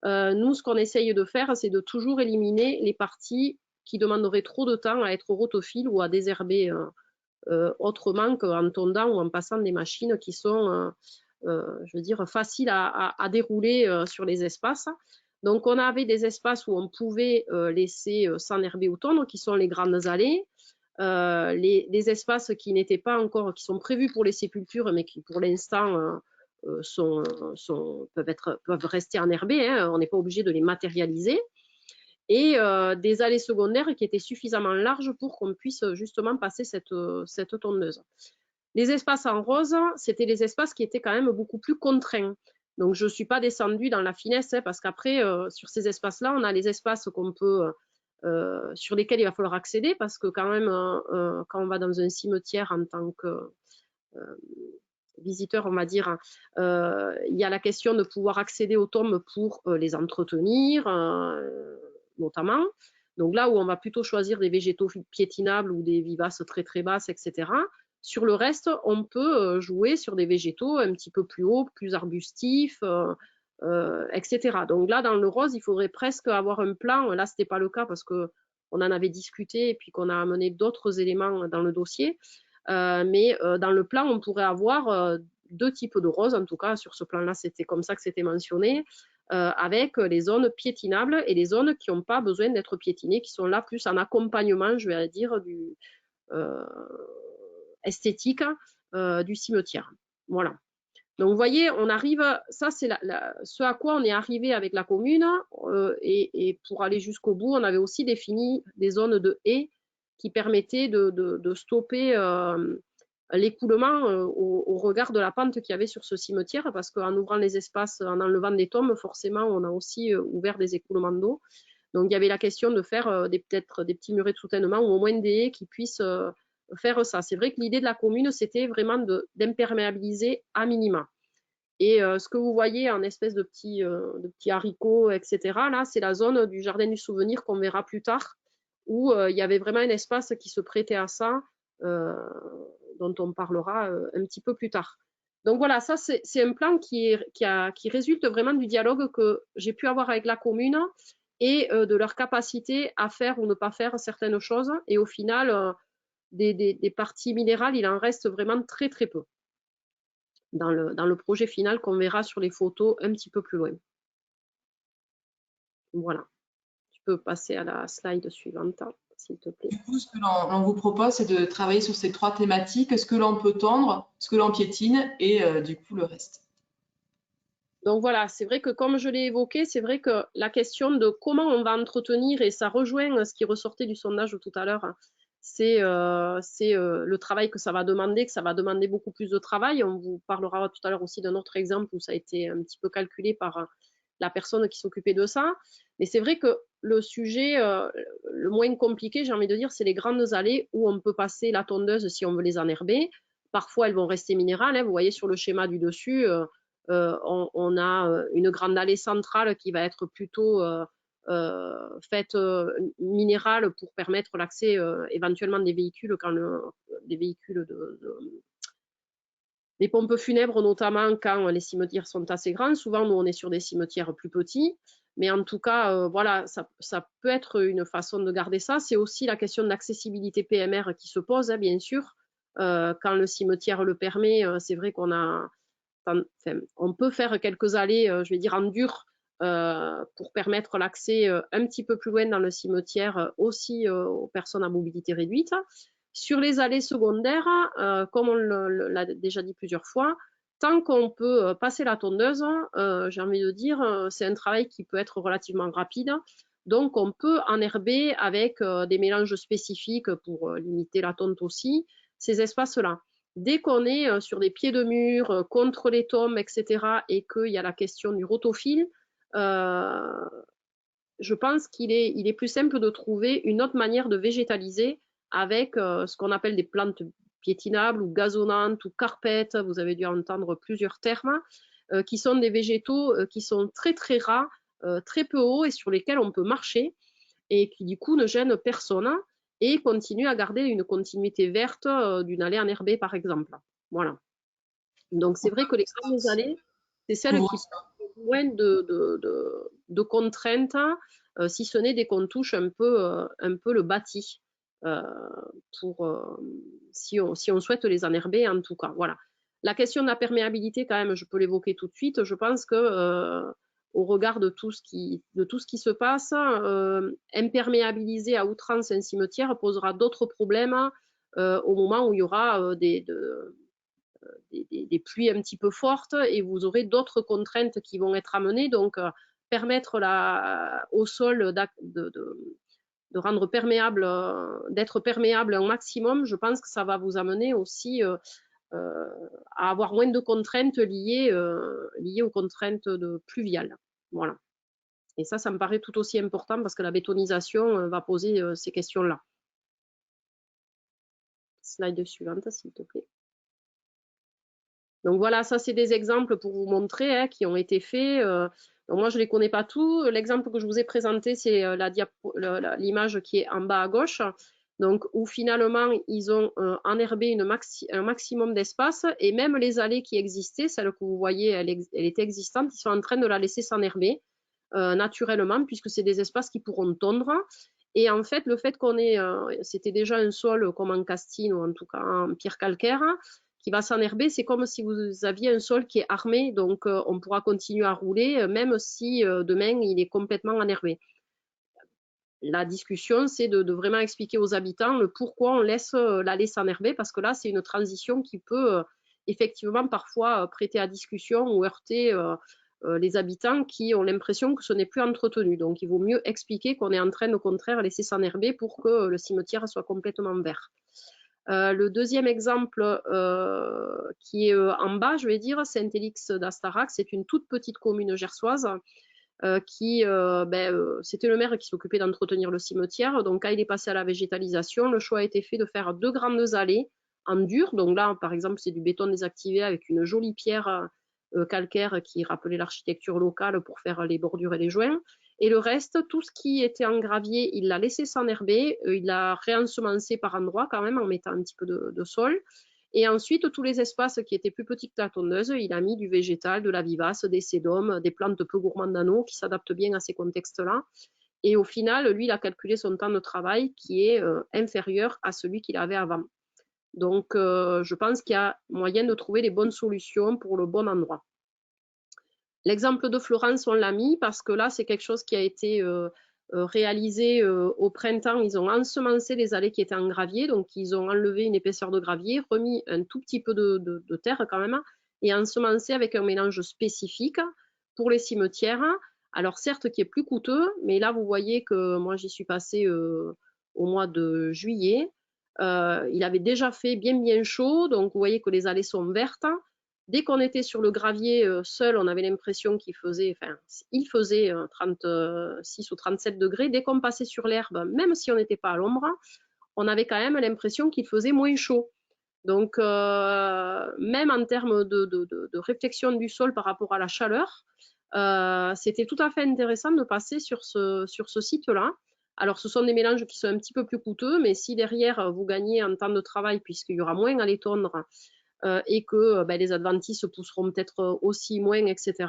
Nous, ce qu'on essaye de faire, c'est de toujours éliminer les parties qui demanderaient trop de temps à être rotophile ou à désherber autrement qu'en tondant ou en passant des machines qui sont, je veux dire, faciles à dérouler sur les espaces. Donc, on avait des espaces où on pouvait laisser s'enherber ou tondre, qui sont les grandes allées. les espaces qui n'étaient pas encore, qui sont prévus pour les sépultures, mais qui pour l'instant peuvent rester enherbés, hein, on n'est pas obligé de les matérialiser, et des allées secondaires qui étaient suffisamment larges pour qu'on puisse justement passer cette tondeuse. Les espaces en rose, c'était les espaces qui étaient quand même beaucoup plus contraints. Donc, je ne suis pas descendue dans la finesse, hein, parce qu'après, sur ces espaces-là, on a les espaces qu'on peut, sur lesquels il va falloir accéder, parce que quand même, quand on va dans un cimetière en tant que visiteur, on va dire, il y a la question de pouvoir accéder aux tombes pour les entretenir, notamment. Donc là où on va plutôt choisir des végétaux piétinables ou des vivaces très très basses, etc. Sur le reste, on peut jouer sur des végétaux un petit peu plus hauts, plus arbustifs, etc. Donc là, dans le rose, il faudrait presque avoir un plan. Là, ce n'était pas le cas parce qu'on en avait discuté et puis qu'on a amené d'autres éléments dans le dossier. Mais dans le plan, on pourrait avoir deux types de roses. En tout cas, sur ce plan-là, c'était comme ça que c'était mentionné, avec les zones piétinables et les zones qui n'ont pas besoin d'être piétinées, qui sont là plus en accompagnement, je vais dire, du esthétique du cimetière. Voilà. Donc, vous voyez, on arrive, ça c'est ce à quoi on est arrivé avec la commune, et pour aller jusqu'au bout, on avait aussi défini des zones de haies qui permettaient de stopper l'écoulement au regard de la pente qu'il y avait sur ce cimetière, parce qu'en ouvrant les espaces, en enlevant des tombes, forcément, on a aussi ouvert des écoulements d'eau. Donc, il y avait la question de faire peut-être des petits murets de soutènement ou au moins des haies qui puissent faire ça. C'est vrai que l'idée de la commune, c'était vraiment d'imperméabiliser à minima. Et ce que vous voyez en espèce de petits haricots, etc., là, c'est la zone du jardin du souvenir qu'on verra plus tard, où il y avait vraiment un espace qui se prêtait à ça, dont on parlera un petit peu plus tard. Donc voilà, ça c'est un plan qui résulte vraiment du dialogue que j'ai pu avoir avec la commune et de leur capacité à faire ou ne pas faire certaines choses. Et au final, des parties minérales, il en reste vraiment très très peu dans le projet final qu'on verra sur les photos un petit peu plus loin. Voilà. Tu peux passer à la slide suivante, s'il te plaît. Du coup, ce que l'on vous propose, c'est de travailler sur ces trois thématiques, ce que l'on peut tondre, ce que l'on piétine et du coup le reste. Donc voilà, c'est vrai que comme je l'ai évoqué, c'est vrai que la question de comment on va entretenir, et ça rejoint ce qui ressortait du sondage tout à l'heure, c'est le travail que ça va demander beaucoup plus de travail. On vous parlera tout à l'heure aussi d'un autre exemple où ça a été un petit peu calculé par la personne qui s'occupait de ça. Mais c'est vrai que le sujet le moins compliqué, j'ai envie de dire, c'est les grandes allées où on peut passer la tondeuse si on veut les enherber. Parfois, elles vont rester minérales, hein. Vous voyez sur le schéma du dessus, on a une grande allée centrale qui va être plutôt faite minérale pour permettre l'accès éventuellement des véhicules, des pompes funèbres, notamment quand les cimetières sont assez grands. Souvent, nous, on est sur des cimetières plus petits. Mais en tout cas, voilà, ça peut être une façon de garder ça. C'est aussi la question de l'accessibilité PMR qui se pose, hein, bien sûr. Quand le cimetière le permet, c'est vrai on peut faire quelques allées, je vais dire en dur, pour permettre l'accès un petit peu plus loin dans le cimetière aussi aux personnes à mobilité réduite. Sur les allées secondaires, comme on l'a déjà dit plusieurs fois, tant qu'on peut passer la tondeuse, j'ai envie de dire, c'est un travail qui peut être relativement rapide. Donc, on peut enherber avec des mélanges spécifiques pour limiter la tonte aussi, ces espaces-là. Dès qu'on est sur des pieds de mur, contre les tombes, etc., et qu'il y a la question du rotophile, je pense qu'il est plus simple de trouver une autre manière de végétaliser avec ce qu'on appelle des plantes piétinables ou gazonnantes ou carpettes. Vous avez dû entendre plusieurs termes, qui sont des végétaux qui sont très très rares, très peu hauts et sur lesquels on peut marcher et qui du coup ne gênent personne et continuent à garder une continuité verte d'une allée enherbée par exemple. Voilà. Donc c'est vrai que les grandes allées, c'est celles qui sont loin de contraintes, si ce n'est dès qu'on touche un peu le bâti, si on souhaite les enherber en tout cas. Voilà. La question de la perméabilité, quand même, je peux l'évoquer tout de suite. Je pense que au regard de tout ce qui se passe. Imperméabiliser à outrance un cimetière posera d'autres problèmes au moment où il y aura des pluies un petit peu fortes et vous aurez d'autres contraintes qui vont être amenées. Donc, permettre au sol de rendre perméable, d'être perméable un maximum, je pense que ça va vous amener aussi à avoir moins de contraintes liées aux contraintes pluviales. Voilà. Et ça me paraît tout aussi important parce que la bétonisation va poser ces questions-là. Slide suivante, s'il te plaît. Donc voilà, ça c'est des exemples pour vous montrer qui ont été faits. Donc moi je ne les connais pas tous. L'exemple que je vous ai présenté, c'est l'image qui est en bas à gauche. Donc où finalement ils ont enherbé un maximum d'espace et même les allées qui existaient, celle que vous voyez, elle était existante, ils sont en train de la laisser s'enherber naturellement puisque c'est des espaces qui pourront tondre. Et en fait, le fait qu'on ait, c'était déjà un sol comme en castine ou en tout cas en pierre calcaire, qui va s'enherber, c'est comme si vous aviez un sol qui est armé, donc on pourra continuer à rouler, même si demain il est complètement enherbé. La discussion, c'est de vraiment expliquer aux habitants le pourquoi on laisse l'allée s'enherber, parce que là, c'est une transition qui peut effectivement parfois prêter à discussion ou heurter les habitants qui ont l'impression que ce n'est plus entretenu. Donc, il vaut mieux expliquer qu'on est en train, au contraire, laisser s'enherber pour que le cimetière soit complètement vert. Le deuxième exemple qui est en bas, je vais dire, Saint-Élix d'Astarac. C'est une toute petite commune gersoise c'était le maire qui s'occupait d'entretenir le cimetière. Donc, quand il est passé à la végétalisation, le choix a été fait de faire 2 grandes allées en dur. Donc là, par exemple, c'est du béton désactivé avec une jolie pierre calcaire qui rappelait l'architecture locale pour faire les bordures et les joints. Et le reste, tout ce qui était en gravier, il l'a laissé s'enherber. Il l'a réensemencé par endroits quand même en mettant un petit peu de sol. Et ensuite, tous les espaces qui étaient plus petits que la tondeuse, il a mis du végétal, de la vivace, des sédums, des plantes peu gourmandes d'anneaux qui s'adaptent bien à ces contextes-là. Et au final, lui, il a calculé son temps de travail qui est inférieur à celui qu'il avait avant. Donc, je pense qu'il y a moyen de trouver les bonnes solutions pour le bon endroit. L'exemple de Florence, on l'a mis parce que là, c'est quelque chose qui a été réalisé au printemps. Ils ont ensemencé les allées qui étaient en gravier, donc ils ont enlevé une épaisseur de gravier, remis un tout petit peu de terre quand même, et ensemencé avec un mélange spécifique pour les cimetières. Alors certes qui est plus coûteux, mais là vous voyez que moi j'y suis passée au mois de juillet. Il avait déjà fait bien chaud, donc vous voyez que les allées sont vertes. Dès qu'on était sur le gravier seul, on avait l'impression qu'il faisait, il faisait 36 ou 37 degrés. Dès qu'on passait sur l'herbe, même si on n'était pas à l'ombre, on avait quand même l'impression qu'il faisait moins chaud. Donc, même en termes de réflexion du sol par rapport à la chaleur, c'était tout à fait intéressant de passer sur ce site-là. Alors, ce sont des mélanges qui sont un petit peu plus coûteux, mais si derrière, vous gagnez en temps de travail, puisqu'il y aura moins à les tondre, et que les adventices pousseront peut-être aussi moins, etc.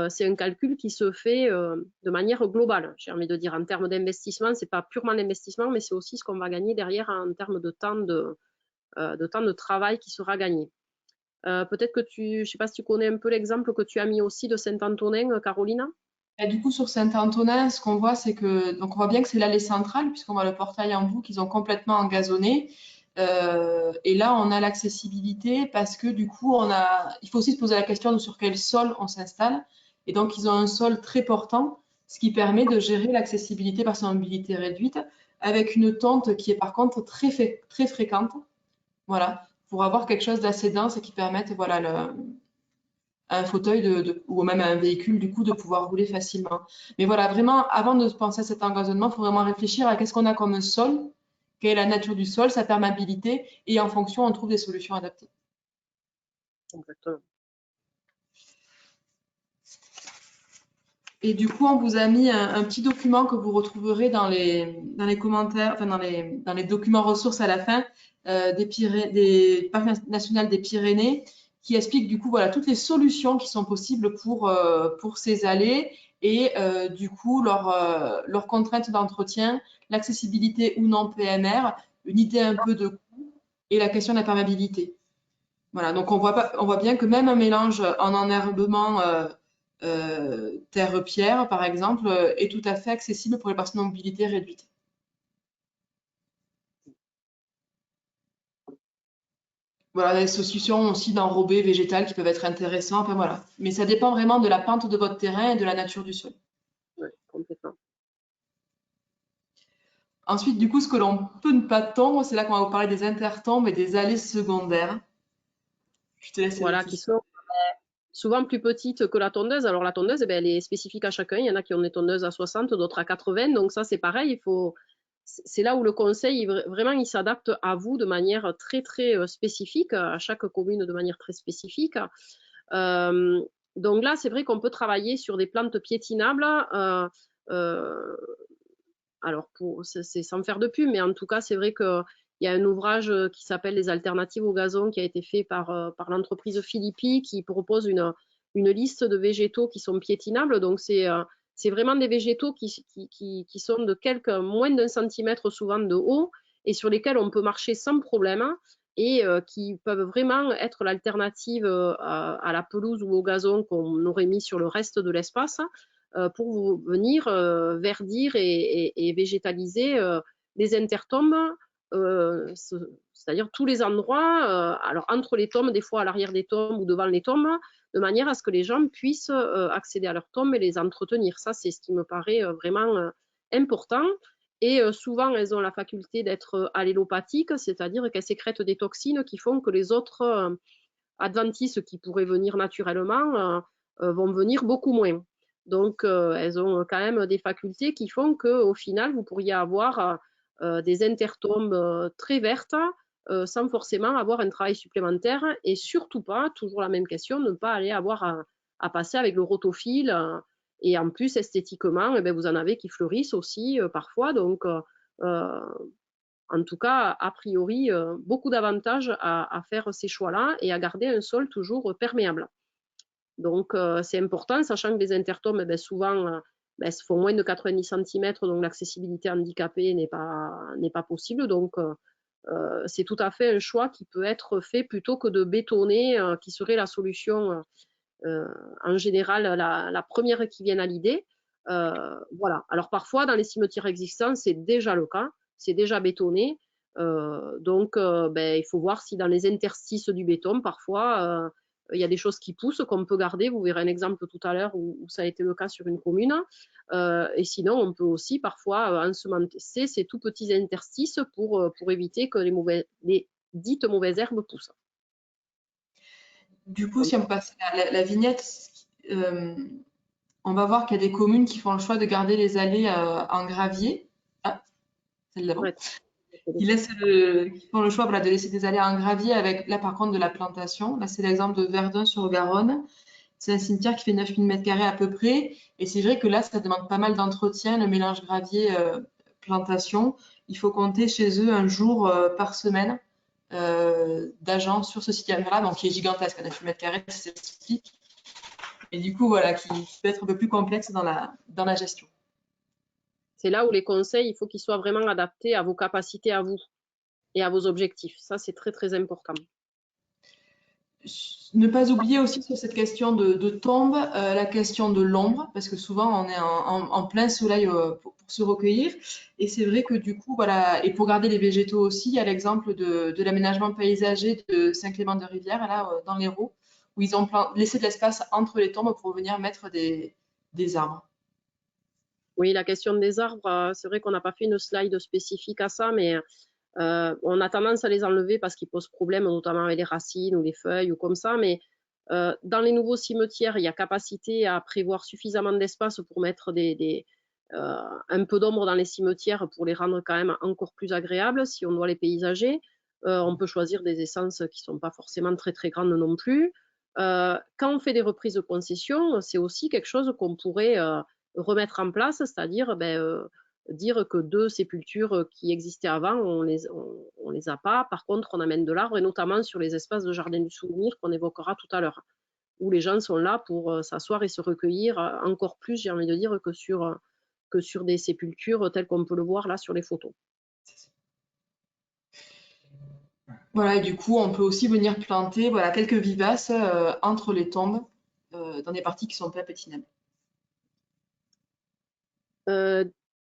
C'est un calcul qui se fait de manière globale, j'ai envie de dire. En termes d'investissement, ce n'est pas purement l'investissement, mais c'est aussi ce qu'on va gagner derrière en termes de temps de travail qui sera gagné. Peut-être que je ne sais pas si tu connais un peu l'exemple que tu as mis aussi de Saint-Antonin, Caroline. Et du coup, sur Saint-Antonin, ce qu'on voit, c'est que, donc on voit bien que c'est l'allée centrale, puisqu'on voit le portail en bout qu'ils ont complètement engazonné. Et là, on a l'accessibilité parce que du coup, il faut aussi se poser la question de sur quel sol on s'installe. Et donc, ils ont un sol très portant, ce qui permet de gérer l'accessibilité par son mobilité réduite, avec une tonte qui est par contre très, très fréquente. Voilà, pour avoir quelque chose d'assez dense et qui permette, voilà, un fauteuil ou même un véhicule, du coup, de pouvoir rouler facilement. Mais voilà, vraiment, avant de penser à cet engazonnement, il faut vraiment réfléchir à qu'est-ce qu'on a comme sol, quelle est la nature du sol, sa perméabilité, et en fonction, on trouve des solutions adaptées. Exactement. Et du coup, on vous a mis un petit document que vous retrouverez dans les commentaires, enfin dans les documents ressources à la fin des Parcs nationaux des Pyrénées, qui explique du coup voilà toutes les solutions qui sont possibles pour ces allées et du coup leurs contraintes d'entretien, l'accessibilité ou non PNR, une idée un peu de coût et la question de la perméabilité. Voilà, donc on voit bien que même un mélange en enherbement terre-pierre, par exemple, est tout à fait accessible pour les personnes à mobilité réduite. Voilà, des solutions aussi d'enrobés végétales qui peuvent être intéressantes. Enfin, voilà. Mais ça dépend vraiment de la pente de votre terrain et de la nature du sol. Ouais, complètement. Ensuite, du coup, ce que l'on peut ne pas tondre, c'est là qu'on va vous parler des intertombes et des allées secondaires. Je te laisse y Voilà, qui réfléchir. sont souvent plus petites que la tondeuse. Alors la tondeuse, eh ben, elle est spécifique à chacun. Il y en a qui ont des tondeuses à 60, d'autres à 80. Donc ça, c'est pareil. C'est là où le conseil, vraiment, il s'adapte à vous de manière très, très spécifique, à chaque commune de manière très spécifique. Donc là, c'est vrai qu'on peut travailler sur des plantes piétinables. Alors, c'est sans faire de pub, mais en tout cas, c'est vrai qu'il y a un ouvrage qui s'appelle Les alternatives au gazon qui a été fait par l'entreprise Philippi qui propose une liste de végétaux qui sont piétinables. Donc, c'est vraiment des végétaux qui sont de moins d'un centimètre souvent de haut et sur lesquels on peut marcher sans problème et qui peuvent vraiment être l'alternative à la pelouse ou au gazon qu'on aurait mis sur le reste de l'espace pour venir verdir et végétaliser les intertombes, c'est-à-dire tous les endroits, alors entre les tombes, des fois à l'arrière des tombes ou devant les tombes, de manière à ce que les gens puissent accéder à leurs tombes et les entretenir. Ça, c'est ce qui me paraît vraiment important. Et souvent, elles ont la faculté d'être allélopathiques, c'est-à-dire qu'elles sécrètent des toxines qui font que les autres adventices qui pourraient venir naturellement vont venir beaucoup moins. Donc, elles ont quand même des facultés qui font qu'au final, vous pourriez avoir des intertombes très vertes sans forcément avoir un travail supplémentaire et surtout pas, toujours la même question, ne pas aller avoir à passer avec le rotophile. Et en plus, esthétiquement, eh bien, vous en avez qui fleurissent aussi parfois. Donc, en tout cas, a priori, beaucoup d'avantages à faire ces choix-là et à garder un sol toujours perméable. Donc, c'est important, sachant que les intertombes, souvent, font moins de 90 cm, donc l'accessibilité handicapée n'est pas possible. Donc, c'est tout à fait un choix qui peut être fait plutôt que de bétonner, qui serait la solution en général la première qui vient à l'idée. Voilà. Alors, parfois, dans les cimetières existants, c'est déjà le cas, c'est déjà bétonné. Donc, il faut voir si dans les interstices du béton, parfois, il y a des choses qui poussent qu'on peut garder. Vous verrez un exemple tout à l'heure où ça a été le cas sur une commune. Et sinon, on peut aussi parfois ensemencer ces tout petits interstices pour éviter que les dites mauvaises herbes poussent. Du coup, si on passe à la vignette, on va voir qu'il y a des communes qui font le choix de garder les allées en gravier. Ah, celle d'avant. Ouais. Qui font le choix de laisser des allées en gravier avec, là par contre, de la plantation. Là, c'est l'exemple de Verdun-sur-Garonne. C'est un cimetière qui fait 9000 m² à peu près. Et c'est vrai que là, ça demande pas mal d'entretien, le mélange gravier-plantation. Il faut compter chez eux un jour par semaine d'agents sur ce cimetière-là, donc qui est gigantesque, 9000 m², ça s'explique. Et du coup, voilà, qui peut être un peu plus complexe dans la gestion. C'est là où les conseils, il faut qu'ils soient vraiment adaptés à vos capacités à vous et à vos objectifs. Ça, c'est très, très important. Ne pas oublier aussi sur cette question de tombe, la question de l'ombre, parce que souvent, on est en plein soleil pour se recueillir. Et c'est vrai que du coup, voilà, et pour garder les végétaux aussi, il y a l'exemple de l'aménagement paysager de Saint-Clément-de-Rivière, là, dans l'Hérault, où ils ont laissé de l'espace entre les tombes pour venir mettre des arbres. Oui, la question des arbres, c'est vrai qu'on n'a pas fait une slide spécifique à ça, mais on a tendance à les enlever parce qu'ils posent problème, notamment avec les racines ou les feuilles ou comme ça. Mais dans les nouveaux cimetières, il y a capacité à prévoir suffisamment d'espace pour mettre un peu d'ombre dans les cimetières pour les rendre quand même encore plus agréables si on doit les paysager. On peut choisir des essences qui ne sont pas forcément très très grandes non plus. Quand on fait des reprises de concession, c'est aussi quelque chose qu'on pourrait remettre en place, c'est-à-dire dire que 2 sépultures qui existaient avant, on les a pas. Par contre, on amène de l'arbre, et notamment sur les espaces de jardin du souvenir qu'on évoquera tout à l'heure, où les gens sont là pour s'asseoir et se recueillir encore plus, j'ai envie de dire, que sur des sépultures telles qu'on peut le voir là sur les photos. Voilà, et du coup, on peut aussi venir planter quelques vivaces entre les tombes dans des parties qui sont pas pétinables.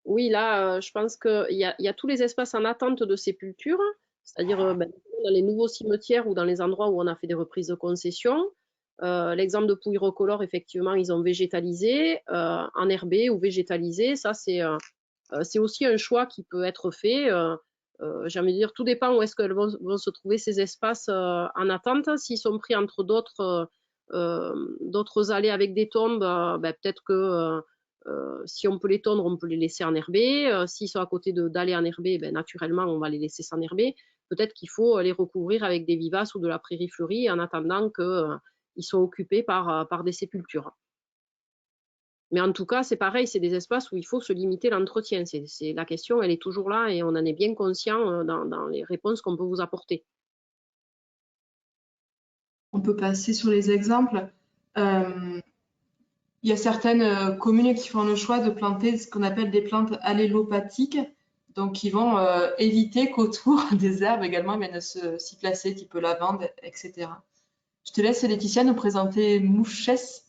Oui, là, je pense qu'il y a tous les espaces en attente de sépulture, c'est-à-dire dans les nouveaux cimetières ou dans les endroits où on a fait des reprises de concession. L'exemple de Pouillerecolore, effectivement, ils ont végétalisé, enherbé ou végétalisé. Ça, c'est aussi un choix qui peut être fait. J'ai envie de dire, tout dépend où est-ce qu'elles vont se trouver ces espaces en attente. S'ils sont pris entre d'autres allées avec des tombes, peut-être que si on peut les tondre, on peut les laisser enherber. S'ils sont à côté d'allées enherbées, naturellement, on va les laisser s'enherber. Peut-être qu'il faut les recouvrir avec des vivaces ou de la prairie fleurie en attendant qu'ils soient occupés par des sépultures. Mais en tout cas, c'est pareil, c'est des espaces où il faut se limiter l'entretien. La question, elle est toujours là et on en est bien conscient dans les réponses qu'on peut vous apporter. On peut passer sur les exemples. Il y a certaines communes qui font le choix de planter ce qu'on appelle des plantes allélopathiques, donc qui vont éviter qu'autour des herbes également viennent s'y placer, type lavande, etc. Je te laisse, Laetitia, nous présenter Mouchès.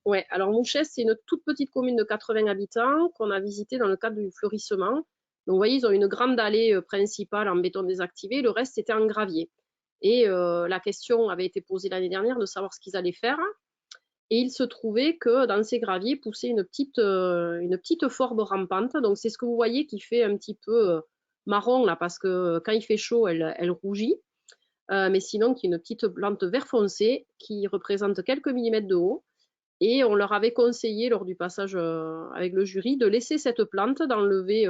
Ouais, alors Mouchès, c'est une toute petite commune de 80 habitants qu'on a visitée dans le cadre du fleurissement. Donc, vous voyez, ils ont une grande allée principale en béton désactivé, le reste était en gravier. Et la question avait été posée l'année dernière de savoir ce qu'ils allaient faire. Et il se trouvait que dans ces graviers poussait une petite forbe rampante. Donc, c'est ce que vous voyez qui fait un petit peu marron, là, parce que quand il fait chaud, elle rougit. Mais sinon, qui est une petite plante vert foncé qui représente quelques millimètres de haut. Et on leur avait conseillé, lors du passage avec le jury, de laisser cette plante, d'enlever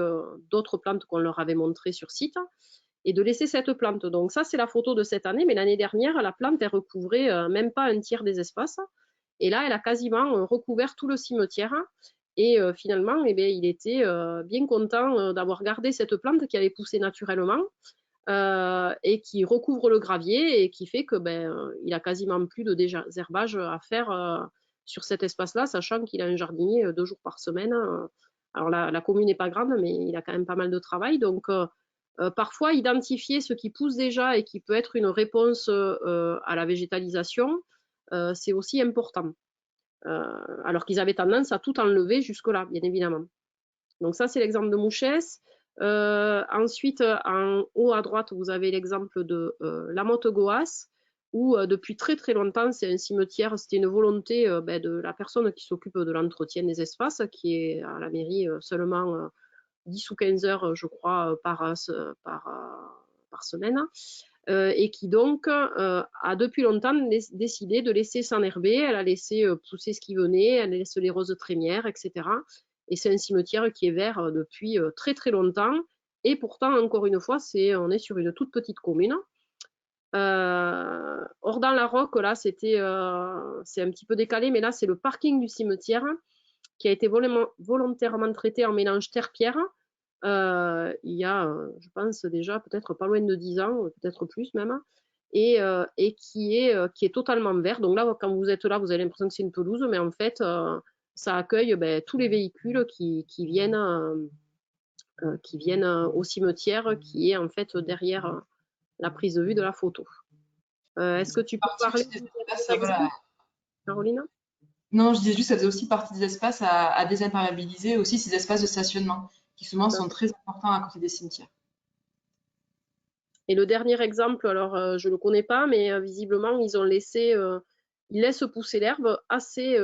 d'autres plantes qu'on leur avait montrées sur site, et de laisser cette plante. Donc ça, c'est la photo de cette année, mais l'année dernière, la plante, elle recouvrait même pas un tiers des espaces. Et là, elle a quasiment recouvert tout le cimetière. Et finalement, il était bien content d'avoir gardé cette plante qui avait poussé naturellement et qui recouvre le gravier et qui fait que il a quasiment plus de désherbage à faire sur cet espace-là, sachant qu'il a un jardinier 2 jours par semaine. Alors la commune n'est pas grande, mais il a quand même pas mal de travail. Donc parfois, identifier ce qui pousse déjà et qui peut être une réponse à la végétalisation, c'est aussi important. Alors qu'ils avaient tendance à tout enlever jusque-là, bien évidemment. Donc ça, c'est l'exemple de Mouchès. Ensuite, en haut à droite, vous avez l'exemple de la Motte-Goas, où depuis très très longtemps, c'est un cimetière, c'était une volonté de la personne qui s'occupe de l'entretien des espaces, qui est à la mairie seulement 10 ou 15 heures, je crois, par semaine. Et qui donc a depuis longtemps décidé de laisser s'enherber. Elle a laissé pousser ce qui venait, elle laisse les roses trémières, etc. Et c'est un cimetière qui est vert depuis très très longtemps. Et pourtant, encore une fois, on est sur une toute petite commune. Ordan-la-Roque, là, c'est un petit peu décalé, mais là, c'est le parking du cimetière qui a été volontairement traité en mélange terre-pierre. Il y a, je pense, déjà peut-être pas loin de 10 ans, peut-être plus même, et qui est totalement vert. Donc là, quand vous êtes là, vous avez l'impression que c'est une pelouse, mais en fait, ça accueille tous les véhicules qui viennent au cimetière, qui est en fait derrière la prise de vue de la photo. Est-ce que tu peux parler de cet exemple, Caroline? Non, je disais juste que ça faisait aussi partie des espaces à désimperméabiliser, aussi ces espaces de stationnement, qui souvent sont très importants à côté des cimetières. Et le dernier exemple, alors je ne le connais pas, mais visiblement, ils laissent pousser l'herbe assez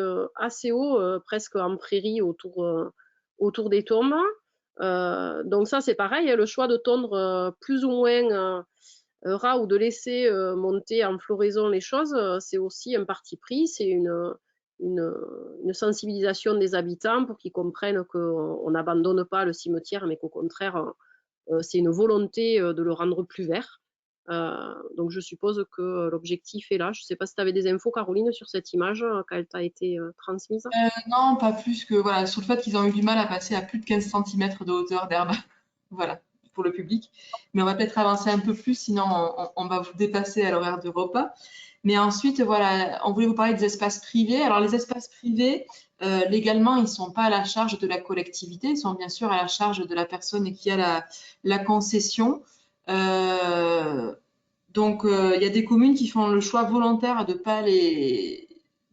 haut, presque en prairie autour des tombes. Donc ça, c'est pareil, le choix de tondre plus ou moins ras ou de laisser monter en floraison les choses, c'est aussi un parti pris, c'est une sensibilisation des habitants pour qu'ils comprennent qu'on n'abandonne pas le cimetière, mais qu'au contraire, c'est une volonté de le rendre plus vert. Donc je suppose que l'objectif est là. Je ne sais pas si tu avais des infos, Caroline, sur cette image quand elle t'a été transmise. Non, pas plus que voilà, sur le fait qu'ils ont eu du mal à passer à plus de 15 cm de hauteur d'herbe. Voilà, pour le public. Mais on va peut-être avancer un peu plus, sinon on va vous dépasser à l'horaire de repas. Mais ensuite, voilà, on voulait vous parler des espaces privés. Alors les espaces privés, légalement, ils ne sont pas à la charge de la collectivité, ils sont bien sûr à la charge de la personne qui a la concession. Donc, il y a des communes qui font le choix volontaire de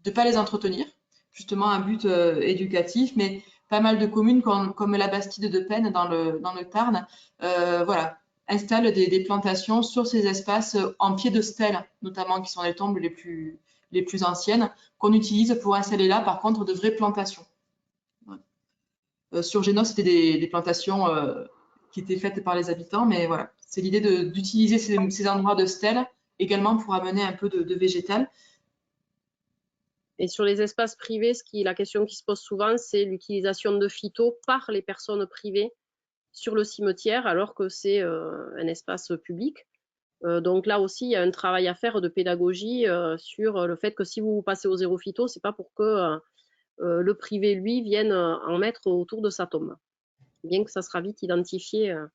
de pas les entretenir, justement un but éducatif, mais pas mal de communes comme la Bastide de Penne dans le Tarn, voilà, installent des plantations sur ces espaces en pied de stèle, notamment qui sont les tombes les plus anciennes, qu'on utilise pour installer là, par contre, de vraies plantations. Sur Génos, c'était des plantations qui étaient faites par les habitants, mais voilà, c'est l'idée d'utiliser ces endroits de stèle également pour amener un peu de végétal. Et sur les espaces privés, la question qui se pose souvent, c'est l'utilisation de phytos par les personnes privées sur le cimetière, alors que c'est un espace public. Donc là aussi, il y a un travail à faire de pédagogie sur le fait que si vous passez au zéro phyto, c'est pas pour que le privé, lui, vienne en mettre autour de sa tombe. Bien que ça sera vite identifié le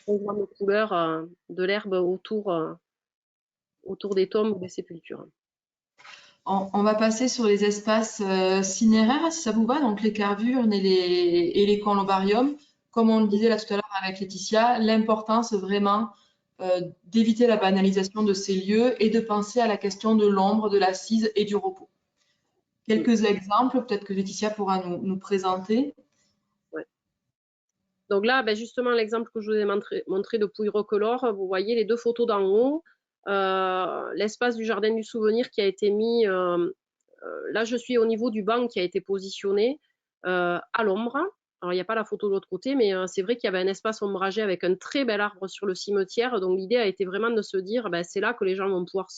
changement de couleur de l'herbe autour des tombes ou des sépultures. On va passer sur les espaces cinéraires, si ça vous va, donc les carvurnes et les columbariums. Comme on le disait là tout à l'heure avec Laetitia, l'importance vraiment d'éviter la banalisation de ces lieux et de penser à la question de l'ombre, de l'assise et du repos. Quelques exemples, peut-être que Laetitia pourra nous présenter. Ouais. Donc là, ben justement, l'exemple que je vous ai montré de Pouille-Roquelaure, vous voyez les deux photos d'en haut. L'espace du jardin du souvenir qui a été mis, là je suis au niveau du banc qui a été positionné à l'ombre. Alors il n'y a pas la photo de l'autre côté, mais c'est vrai qu'il y avait un espace ombragé avec un très bel arbre sur le cimetière. Donc l'idée a été vraiment de se dire, ben, c'est là que les gens vont pouvoir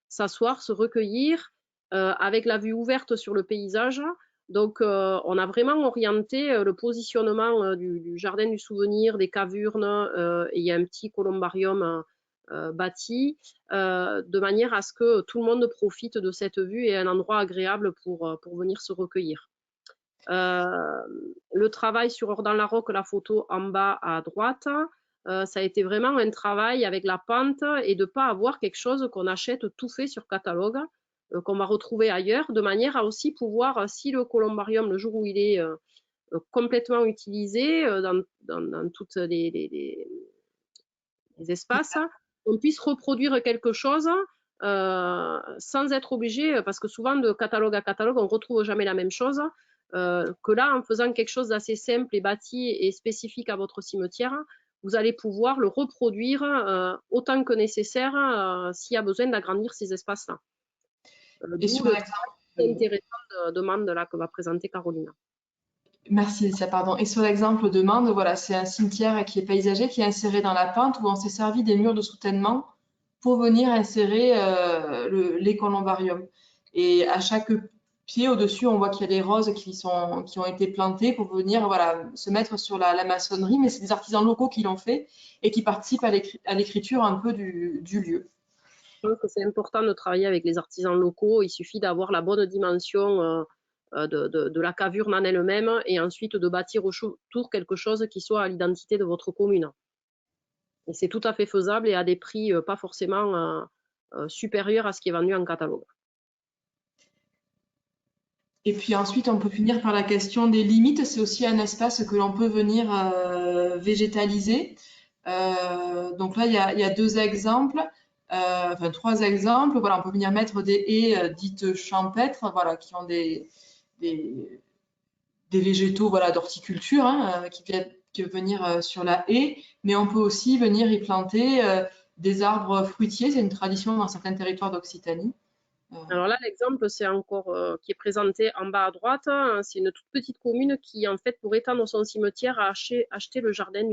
s'asseoir, se recueillir, avec la vue ouverte sur le paysage. Donc on a vraiment orienté le positionnement du jardin du souvenir, des cavurnes, et il y a un petit columbarium bâti, de manière à ce que tout le monde profite de cette vue et un endroit agréable pour venir se recueillir. Le travail sur Ordan-la-Roque, la photo en bas à droite, ça a été vraiment un travail avec la pente et de ne pas avoir quelque chose qu'on achète tout fait sur catalogue, qu'on va retrouver ailleurs, de manière à aussi pouvoir, si le columbarium, le jour où il est complètement utilisé dans toutes les espaces, on puisse reproduire quelque chose sans être obligé, parce que souvent de catalogue à catalogue, on ne retrouve jamais la même chose, que là, en faisant quelque chose d'assez simple et bâti et spécifique à votre cimetière, vous allez pouvoir le reproduire autant que nécessaire s'il y a besoin d'agrandir ces espaces-là. Et sur l'intéressant demande là que va présenter Carolina. Merci, ça, pardon. Et sur l'exemple de Mende, voilà, c'est un cimetière qui est paysager, qui est inséré dans la pente, où on s'est servi des murs de soutènement pour venir insérer les columbariums. Et à chaque pied au-dessus, on voit qu'il y a des roses qui ont été plantées pour venir voilà, se mettre sur la maçonnerie, mais c'est des artisans locaux qui l'ont fait et qui participent à l'écriture un peu du lieu. Je pense que c'est important de travailler avec les artisans locaux. Il suffit d'avoir la bonne dimension de la cavurne en elle-même et ensuite de bâtir autour quelque chose qui soit à l'identité de votre commune. Et c'est tout à fait faisable et à des prix pas forcément supérieurs à ce qui est vendu en catalogue. Et puis ensuite, on peut finir par la question des limites. C'est aussi un espace que l'on peut venir végétaliser. Donc là, il y a deux exemples. Enfin 3 exemples. Voilà, on peut venir mettre des haies dites champêtres, voilà, qui ont des végétaux, voilà, d'horticulture, hein, qui peuvent venir sur la haie. Mais on peut aussi venir y planter des arbres fruitiers. C'est une tradition dans certains territoires d'Occitanie. Alors là, l'exemple, c'est encore qui est présenté en bas à droite. Hein, c'est une toute petite commune qui, en fait, pour étendre son cimetière, a acheté le jardin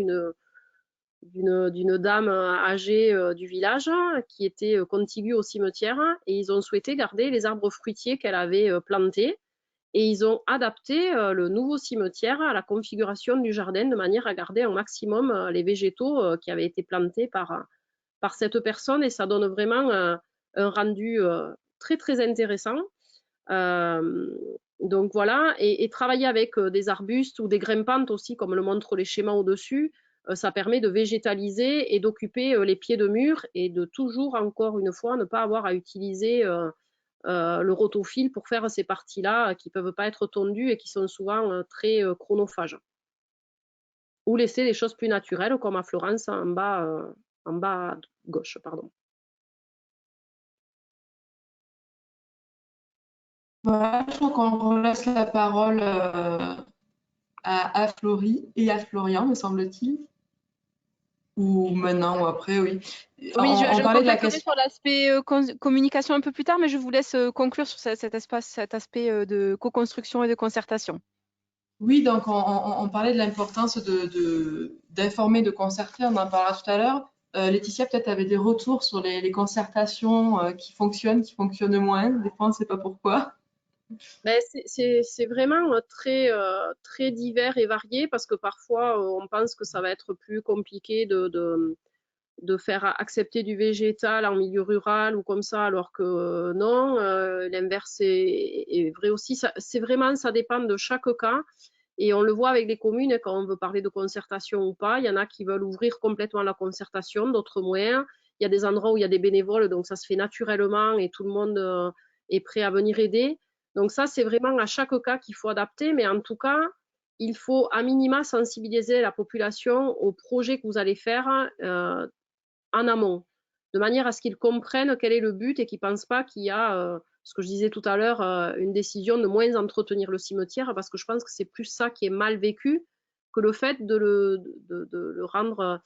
d'une dame âgée du village qui était contiguë au cimetière, et ils ont souhaité garder les arbres fruitiers qu'elle avait plantés, et ils ont adapté le nouveau cimetière à la configuration du jardin de manière à garder un maximum les végétaux qui avaient été plantés par cette personne, et ça donne vraiment un rendu très très intéressant. Donc voilà, et travailler avec des arbustes ou des grimpantes aussi, comme le montrent les schémas au-dessus, ça permet de végétaliser et d'occuper les pieds de mur et de toujours, encore une fois, ne pas avoir à utiliser le rotophile pour faire ces parties-là qui ne peuvent pas être tondues et qui sont souvent très chronophages. Ou laisser des choses plus naturelles, comme à Florence en bas à gauche, pardon. Voilà, je crois qu'on relaisse la parole à Florie et à Florian, me semble-t-il. Ou maintenant ou après, oui. Oui, On je parlait de la compléterai question. sur l'aspect communication un peu plus tard, mais je vous laisse conclure sur cet aspect de co-construction et de concertation. Oui, donc on parlait de l'importance d'informer, de concerter, on en parlera tout à l'heure. Laetitia, peut-être, avait des retours sur les concertations qui fonctionnent moins. Des fois, on ne sait pas pourquoi. Ben, c'est vraiment très divers et varié parce que parfois on pense que ça va être plus compliqué de faire accepter du végétal en milieu rural ou comme ça, alors que non, l'inverse est vrai aussi. C'est vraiment, ça dépend de chaque cas. Et on le voit avec les communes, quand on veut parler de concertation ou pas, il y en a qui veulent ouvrir complètement la concertation, d'autres moins. Il y a des endroits où il y a des bénévoles, donc ça se fait naturellement et tout le monde est prêt à venir aider. Donc ça, c'est vraiment à chaque cas qu'il faut adapter, mais en tout cas, il faut à minima sensibiliser la population au projet que vous allez faire en amont, de manière à ce qu'ils comprennent quel est le but et qu'ils ne pensent pas qu'il y a, ce que je disais tout à l'heure, une décision de moins entretenir le cimetière, parce que je pense que c'est plus ça qui est mal vécu que le fait de le rendre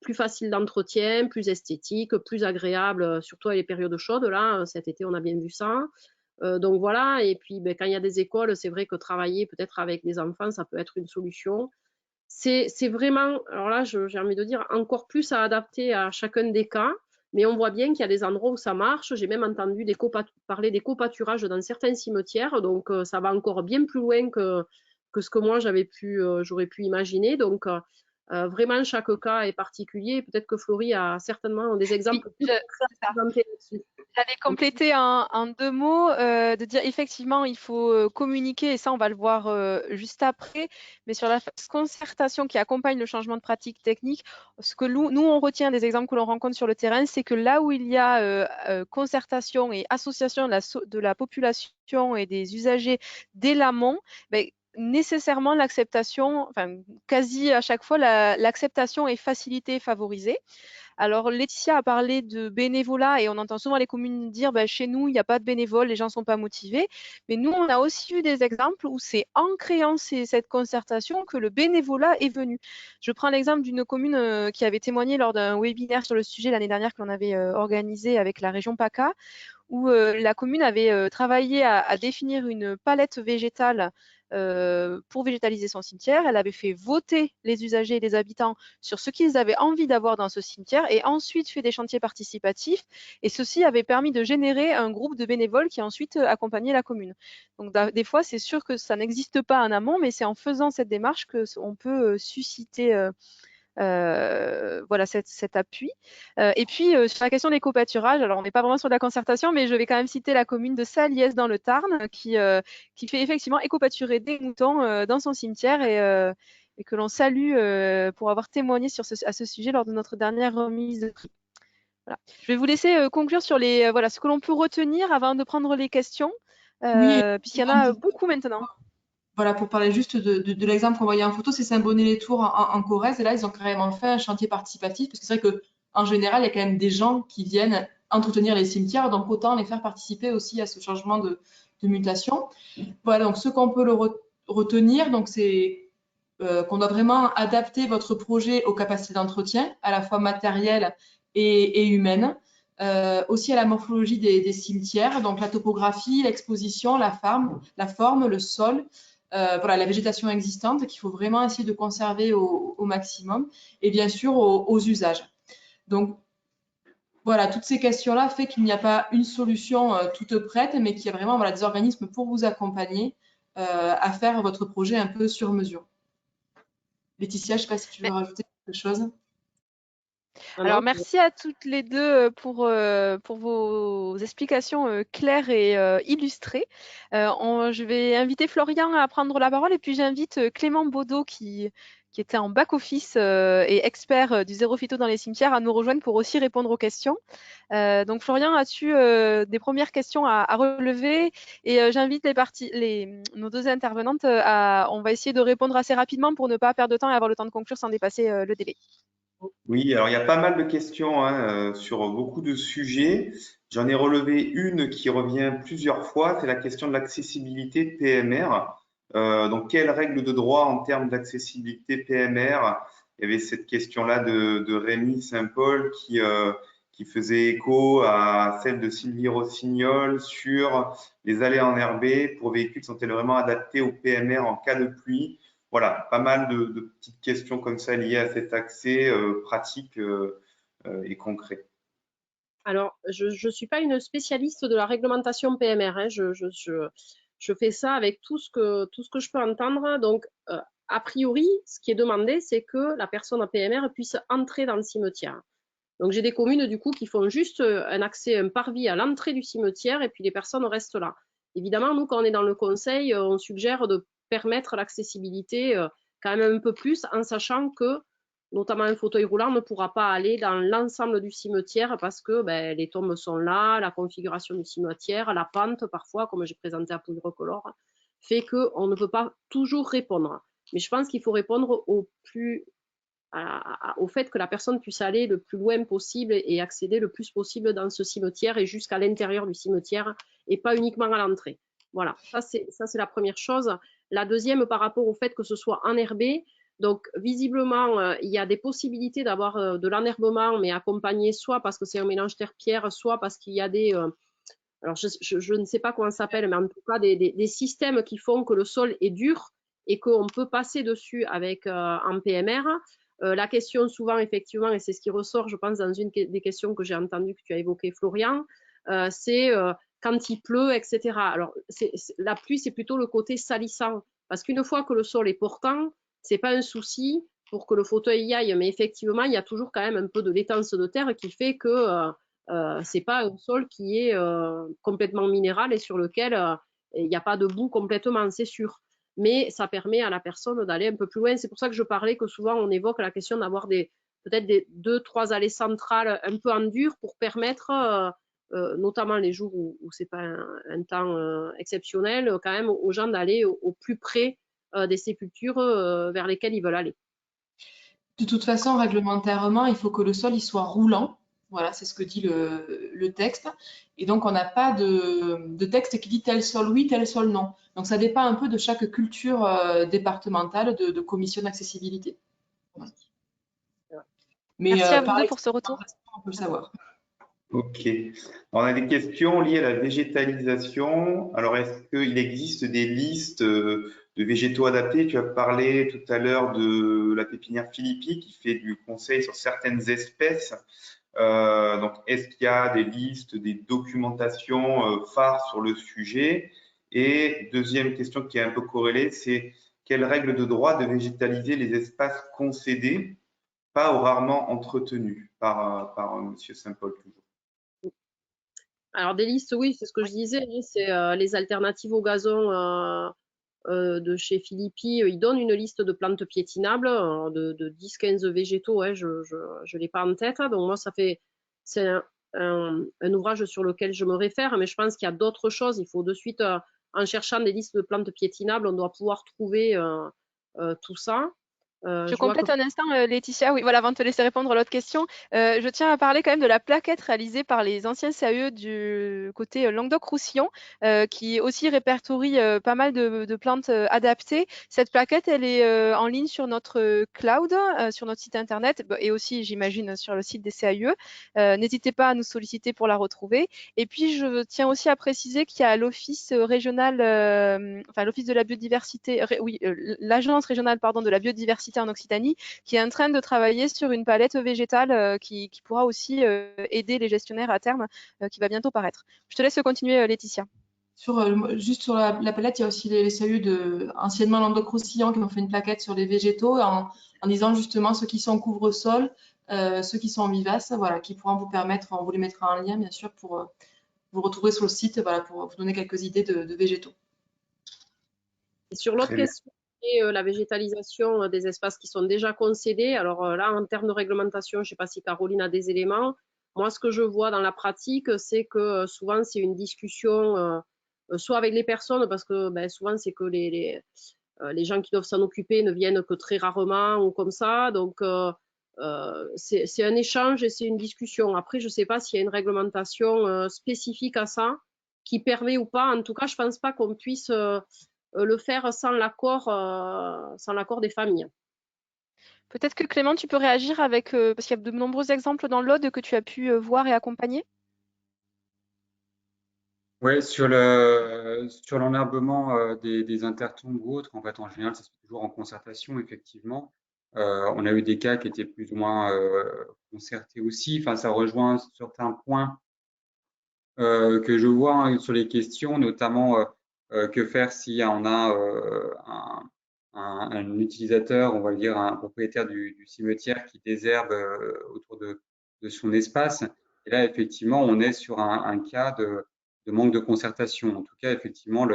plus facile d'entretien, plus esthétique, plus agréable, surtout avec les périodes chaudes. Là, cet été, on a bien vu ça. Donc voilà, et puis ben, quand il y a des écoles, c'est vrai que travailler peut-être avec des enfants, ça peut être une solution. C'est vraiment, alors là, j'ai envie de dire, encore plus à adapter à chacun des cas, mais on voit bien qu'il y a des endroits où ça marche. J'ai même entendu parler des copâturages dans certains cimetières, donc ça va encore bien plus loin que ce que moi j'aurais pu imaginer. Donc vraiment, chaque cas est particulier. Peut-être que Florie a certainement des exemples plus concrets à présenter là-dessus. J'allais compléter en 2 mots, de dire effectivement, il faut communiquer, et ça, on va le voir juste après. Mais sur la concertation qui accompagne le changement de pratique technique, ce que nous, on retient des exemples que l'on rencontre sur le terrain, c'est que là où il y a concertation et association de la population et des usagers dès l'amont, ben, nécessairement l'acceptation, enfin quasi à chaque fois, l'acceptation est facilitée et favorisée. Alors, Laetitia a parlé de bénévolat et on entend souvent les communes dire bah, chez nous, il n'y a pas de bénévoles, les gens ne sont pas motivés. Mais nous, on a aussi eu des exemples où c'est en créant cette concertation que le bénévolat est venu. Je prends l'exemple d'une commune qui avait témoigné lors d'un webinaire sur le sujet l'année dernière que l'on avait organisé avec la région PACA, où la commune avait travaillé à définir une palette végétale pour végétaliser son cimetière. Elle avait fait voter les usagers et les habitants sur ce qu'ils avaient envie d'avoir dans ce cimetière et ensuite fait des chantiers participatifs. Et ceci avait permis de générer un groupe de bénévoles qui a ensuite accompagné la commune. Donc des fois, c'est sûr que ça n'existe pas en amont, mais c'est en faisant cette démarche qu'on peut susciter voilà cet appui. Et puis sur la question des copâturages, alors on n'est pas vraiment sur de la concertation, mais je vais quand même citer la commune de Saliès dans le Tarn qui fait effectivement écopâturer des moutons dans son cimetière et que l'on salue pour avoir témoigné à ce sujet lors de notre dernière remise de prix. Voilà. Je vais vous laisser conclure sur voilà, ce que l'on peut retenir avant de prendre les questions, Oui, puisqu'il y en a beaucoup maintenant. voilà, pour parler juste de l'exemple qu'on voyait en photo, c'est Saint-Bonnet-les-Tours en Corrèze. Et là, ils ont carrément fait un chantier participatif, parce que c'est vrai qu'en général, il y a quand même des gens qui viennent entretenir les cimetières, donc autant les faire participer aussi à ce changement de mutation. Voilà, donc ce qu'on peut retenir, donc c'est qu'on doit vraiment adapter votre projet aux capacités d'entretien, à la fois matérielles et humaines. Aussi à la morphologie des cimetières, donc la topographie, l'exposition, la forme, le sol, voilà, la végétation existante qu'il faut vraiment essayer de conserver au maximum, et bien sûr aux usages. Donc voilà, toutes ces questions-là fait qu'il n'y a pas une solution toute prête, mais qu'il y a vraiment voilà, des organismes pour vous accompagner à faire votre projet un peu sur mesure. Laetitia, je ne sais pas si tu veux rajouter quelque chose. Alors, merci à toutes les deux pour vos explications claires et illustrées. Je vais inviter Florian à prendre la parole et puis j'invite Clément Baudot qui était en back-office et expert du zéro phyto dans les cimetières à nous rejoindre pour aussi répondre aux questions. Donc, Florian, as-tu des premières questions à relever? Et j'invite nos deux intervenantes on va essayer de répondre assez rapidement pour ne pas perdre de temps et avoir le temps de conclure sans dépasser le délai. Oui, alors il y a pas mal de questions sur beaucoup de sujets. J'en ai relevé une qui revient plusieurs fois, c'est la question de l'accessibilité PMR. Donc, quelles règles de droit en termes d'accessibilité PMR? Il y avait cette question-là de Rémi Saint-Paul qui faisait écho à celle de Sylvie Rossignol sur les allées enherbées pour véhicules sont-elles vraiment adaptés au PMR en cas de pluie? Voilà, pas mal de petites questions comme ça liées à cet accès pratique et concret. Alors, je ne suis pas une spécialiste de la réglementation PMR, hein. Je fais ça avec tout ce que je peux entendre. Donc, a priori, ce qui est demandé, c'est que la personne en PMR puisse entrer dans le cimetière. Donc, j'ai des communes, du coup, qui font juste un accès, un parvis à l'entrée du cimetière et puis les personnes restent là. Évidemment, nous, quand on est dans le conseil, on suggère de permettre l'accessibilité quand même un peu plus en sachant que notamment un fauteuil roulant ne pourra pas aller dans l'ensemble du cimetière parce que les tombes sont là, la configuration du cimetière, la pente parfois, comme j'ai présenté à Pouillerecolore, fait qu'on ne peut pas toujours répondre. Mais je pense qu'il faut répondre au fait que la personne puisse aller le plus loin possible et accéder le plus possible dans ce cimetière et jusqu'à l'intérieur du cimetière et pas uniquement à l'entrée. Voilà, ça c'est la première chose. La deuxième, par rapport au fait que ce soit enherbé, donc visiblement, il y a des possibilités d'avoir de l'enherbement, mais accompagné soit parce que c'est un mélange terre-pierre, soit parce qu'il y a des... alors je ne sais pas comment ça s'appelle, mais en tout cas des systèmes qui font que le sol est dur et qu'on peut passer dessus avec un PMR. La question souvent, effectivement, et c'est ce qui ressort, je pense, dans une des questions que j'ai entendues que tu as évoquées, Florian, c'est quand il pleut, etc. Alors, la pluie, c'est plutôt le côté salissant, parce qu'une fois que le sol est portant, c'est pas un souci pour que le fauteuil y aille, mais effectivement, il y a toujours quand même un peu de l'étance de terre qui fait que c'est pas un sol qui est complètement minéral et sur lequel il n'y a pas de boue complètement, c'est sûr. Mais ça permet à la personne d'aller un peu plus loin. C'est pour ça que je parlais que souvent on évoque la question d'avoir peut-être des 2-3 allées centrales un peu en dur pour permettre, notamment les jours où c'est pas un temps exceptionnel, quand même aux gens d'aller au plus près des sépultures vers lesquelles ils veulent aller. De toute façon, réglementairement, il faut que le sol il soit roulant. Voilà, c'est ce que dit le texte. Et donc, on n'a pas de texte qui dit tel sol oui, tel sol non. Donc, ça dépend un peu de chaque culture départementale de commission d'accessibilité. Voilà. Mais Merci à vous par deux pour ce retour. on peut le savoir. Ok. On a des questions liées à la végétalisation. Alors, est-ce qu'il existe des listes de végétaux adaptés? Tu as parlé tout à l'heure de la pépinière Philippi qui fait du conseil sur certaines espèces. Donc, est-ce qu'il y a des listes, des documentations phares sur le sujet? Et deuxième question qui est un peu corrélée, c'est quelles règles de droit de végétaliser les espaces concédés, pas ou rarement entretenus par Monsieur Saint-Paul toujours? Alors des listes, oui, c'est ce que je disais, hein, c'est les alternatives au gazon de chez Philippi. Ils donnent une liste de plantes piétinables de 10-15 végétaux, hein, je ne l'ai pas en tête. Donc moi, c'est un ouvrage sur lequel je me réfère, mais je pense qu'il y a d'autres choses. Il faut de suite, en cherchant des listes de plantes piétinables, on doit pouvoir trouver tout ça. Je complète un instant, Laetitia. Oui, voilà, avant de te laisser répondre à l'autre question, je tiens à parler quand même de la plaquette réalisée par les anciens CAE du côté Languedoc-Roussillon, qui aussi répertorie pas mal de plantes adaptées. Cette plaquette, elle est en ligne sur notre cloud, sur notre site internet, et aussi, j'imagine, sur le site des CAE. N'hésitez pas à nous solliciter pour la retrouver. Et puis, je tiens aussi à préciser qu'il y a l'office régional, enfin l'office de la biodiversité, l'agence régionale, pardon, de la biodiversité en Occitanie, qui est en train de travailler sur une palette végétale qui pourra aussi aider les gestionnaires à terme, qui va bientôt paraître. Je te laisse continuer, Laetitia. Juste sur la palette, il y a aussi les CAE de anciennement Languedoc-Roussillon qui ont fait une plaquette sur les végétaux en disant justement ceux qui sont couvre-sol, ceux qui sont vivaces, voilà, qui pourront vous permettre, on vous les mettra en lien bien sûr pour vous retrouver sur le site, voilà, pour vous donner quelques idées de végétaux. Et sur l'autre question, la végétalisation des espaces qui sont déjà concédés. Alors là, en termes de réglementation, je ne sais pas si Caroline a des éléments. Moi, ce que je vois dans la pratique, c'est que souvent, c'est une discussion soit avec les personnes, parce que souvent, c'est que les gens qui doivent s'en occuper ne viennent que très rarement ou comme ça. Donc, c'est un échange et c'est une discussion. Après, je ne sais pas s'il y a une réglementation spécifique à ça qui permet ou pas. En tout cas, je ne pense pas qu'on puisse le faire sans l'accord des familles. Peut-être que Clément, tu peux réagir avec, parce qu'il y a de nombreux exemples dans l'Aude que tu as pu voir et accompagner. Ouais, sur l'enherbement des intertombes ou autres, en fait, en général, ça se fait toujours en concertation, effectivement. On a eu des cas qui étaient plus ou moins concertés aussi. Enfin, ça rejoint certains points que je vois hein, sur les questions, notamment que faire si on a un utilisateur, on va dire un propriétaire du cimetière qui désherbe autour de son espace. Et là, effectivement, on est sur un cas de manque de concertation. En tout cas, effectivement,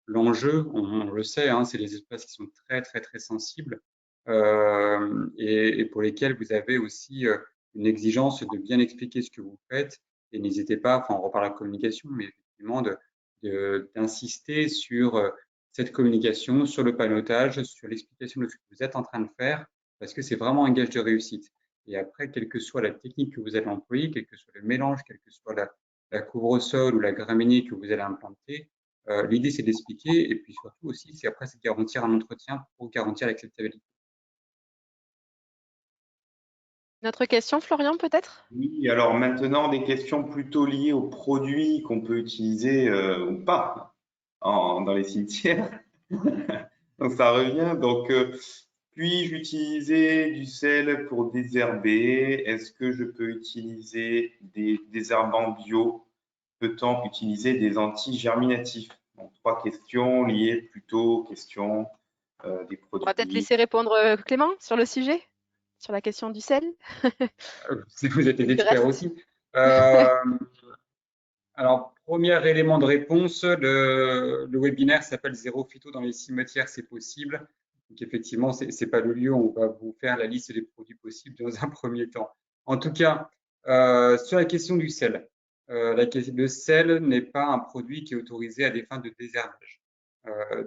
l'enjeu, on le sait, hein, c'est les espaces qui sont très, très, très sensibles et pour lesquels vous avez aussi une exigence de bien expliquer ce que vous faites. Et n'hésitez pas, enfin, on reparle de la communication, mais effectivement, d'insister sur cette communication, sur le panneautage, sur l'explication de ce que vous êtes en train de faire, parce que c'est vraiment un gage de réussite. Et après, quelle que soit la technique que vous allez employer, quel que soit le mélange, quelle que soit la couvre-sol ou la graminée que vous allez implanter, l'idée, c'est d'expliquer. Et puis surtout aussi, c'est après, c'est de garantir un entretien pour garantir l'acceptabilité. Une autre question, Florian, peut-être? Oui, alors maintenant, des questions plutôt liées aux produits qu'on peut utiliser ou pas dans les cimetières. Donc, ça revient. Donc, puis-je utiliser du sel pour désherber? Est-ce que je peux utiliser des désherbants bio? Peut-on utiliser des anti-germinatifs? Donc, 3 questions liées plutôt aux questions des On va peut-être produits. laisser répondre Clément sur le sujet, sur la question du sel. Vous êtes des Il te experts reste. aussi. Alors, premier élément de réponse, le webinaire s'appelle Zéro phyto dans les cimetières, c'est possible. Donc, effectivement, c'est pas le lieu où on va vous faire la liste des produits possibles dans un premier temps. En tout cas, sur la question du sel, le sel n'est pas un produit qui est autorisé à des fins de désherbage.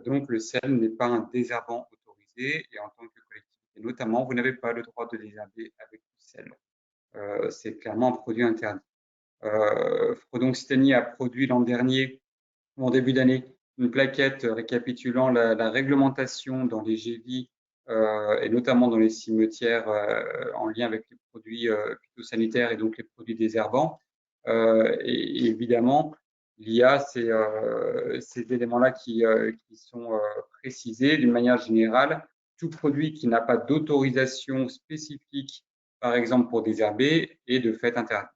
Donc, le sel n'est pas un désherbant autorisé et en tant que collectivité, notamment, vous n'avez pas le droit de désherber avec du sel. C'est clairement un produit interdit. Fredon Occitanie a produit l'an dernier, en début d'année, une plaquette récapitulant la réglementation dans les GEVI et notamment dans les cimetières en lien avec les produits phytosanitaires et donc les produits désherbants. Et évidemment, il y a ces éléments-là qui sont précisés d'une manière générale. Tout produit qui n'a pas d'autorisation spécifique, par exemple pour désherber, est de fait interdit.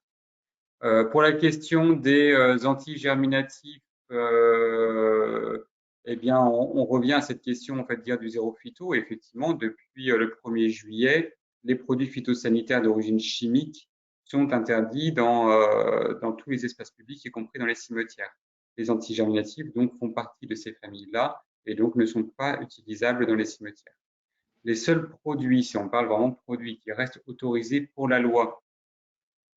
Pour la question des anti-germinatifs, eh bien, on revient à cette question en fait, dire du zéro phyto. Et effectivement, depuis le 1er juillet, les produits phytosanitaires d'origine chimique sont interdits dans tous les espaces publics, y compris dans les cimetières. Les anti-germinatifs donc font partie de ces familles-là et donc ne sont pas utilisables dans les cimetières. Les seuls produits, si on parle vraiment de produits qui restent autorisés pour la loi,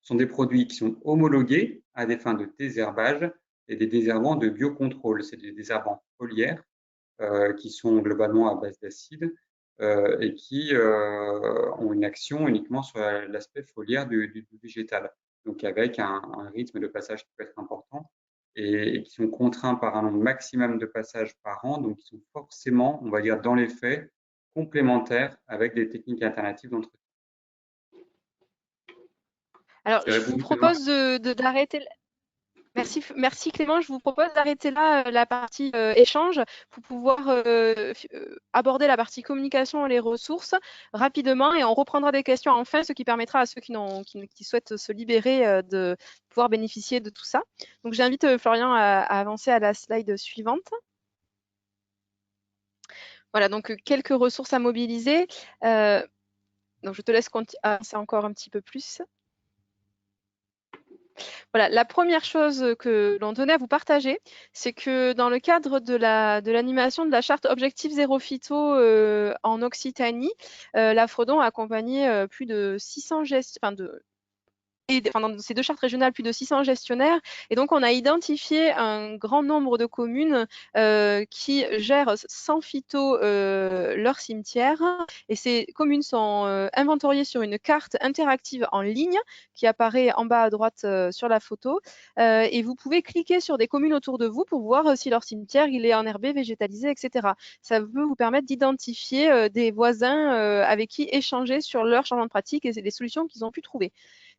sont des produits qui sont homologués à des fins de désherbage et des désherbants de biocontrôle. C'est des désherbants foliaires qui sont globalement à base d'acide et qui ont une action uniquement sur l'aspect foliaire du végétal, donc avec un rythme de passage qui peut être important et qui sont contraints par un nombre maximum de passages par an, donc qui sont forcément, on va dire dans les faits, complémentaires avec des techniques alternatives d'entretien. Alors, je vous propose d'arrêter. Merci Clément, je vous propose d'arrêter là la partie échange pour pouvoir aborder la partie communication et les ressources rapidement et on reprendra des questions en fin, ce qui permettra à ceux qui souhaitent se libérer de pouvoir bénéficier de tout ça. Donc j'invite Florian à avancer à la slide suivante. Voilà, donc quelques ressources à mobiliser. Donc je te laisse avancer encore un petit peu plus. Voilà, la première chose que l'on tenait à vous partager, c'est que dans le cadre de l'animation de la charte Objectif Zéro Phyto en Occitanie, la Fredon a accompagné plus de 600 dans ces 2 chartes régionales, plus de 600 gestionnaires. Et donc, on a identifié un grand nombre de communes qui gèrent sans phyto leur cimetière. Et ces communes sont inventoriées sur une carte interactive en ligne qui apparaît en bas à droite sur la photo. Et vous pouvez cliquer sur des communes autour de vous pour voir si leur cimetière il est enherbé, végétalisé, etc. Ça peut vous permettre d'identifier des voisins avec qui échanger sur leur changement de pratique et les solutions qu'ils ont pu trouver.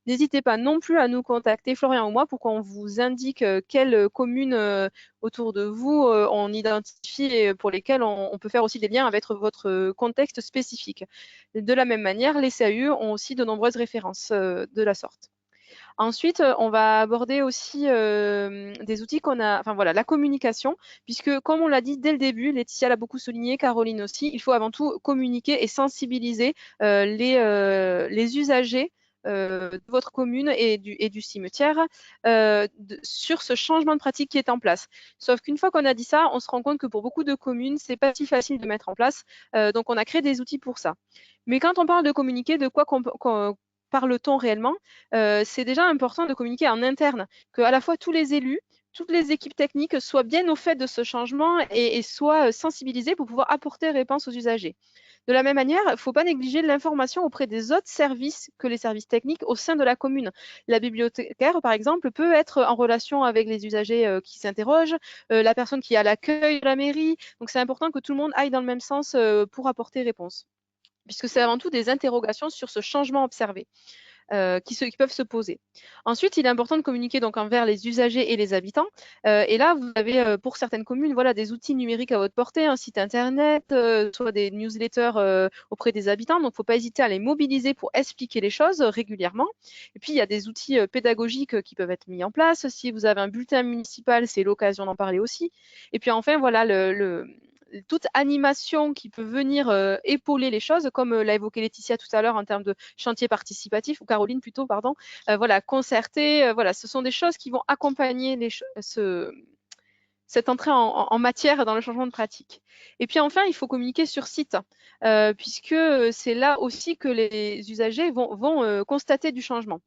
N'hésitez pas non plus à nous contacter, Florian ou moi, pour qu'on vous indique quelles communes autour de vous on identifie et pour lesquelles on peut faire aussi des liens avec votre contexte spécifique. De la même manière, les CAU ont aussi de nombreuses références de la sorte. Ensuite, on va aborder aussi des outils qu'on a, enfin voilà, la communication, puisque comme on l'a dit dès le début, Laetitia l'a beaucoup souligné, Caroline aussi, il faut avant tout communiquer et sensibiliser les usagers de votre commune et du cimetière sur ce changement de pratique qui est en place. Sauf qu'une fois qu'on a dit ça, on se rend compte que pour beaucoup de communes, c'est pas si facile de mettre en place. Donc, on a créé des outils pour ça. Mais quand on parle de communiquer, de quoi parle-t-on réellement? C'est déjà important de communiquer en interne, que à la fois tous les élus, toutes les équipes techniques soient bien au fait de ce changement et soient sensibilisés pour pouvoir apporter réponse aux usagers. De la même manière, il ne faut pas négliger l'information auprès des autres services que les services techniques au sein de la commune. La bibliothécaire, par exemple, peut être en relation avec les usagers qui s'interrogent, la personne qui est à l'accueil de la mairie. Donc, c'est important que tout le monde aille dans le même sens pour apporter réponse, puisque c'est avant tout des interrogations sur ce changement observé. Qui peuvent se poser. Ensuite, il est important de communiquer donc envers les usagers et les habitants. Et là, vous avez pour certaines communes voilà, des outils numériques à votre portée, un site internet, soit des newsletters auprès des habitants. Donc, il ne faut pas hésiter à les mobiliser pour expliquer les choses régulièrement. Et puis, il y a des outils pédagogiques qui peuvent être mis en place. Si vous avez un bulletin municipal, c'est l'occasion d'en parler aussi. Et puis enfin, voilà, toute animation qui peut venir épauler les choses, comme l'a évoqué Laetitia tout à l'heure en termes de chantier participatif, ou Caroline plutôt, pardon, voilà, concerter, voilà, ce sont des choses qui vont accompagner cette entrée en matière dans le changement de pratique. Et puis enfin, il faut communiquer sur site, puisque c'est là aussi que les usagers vont constater du changement.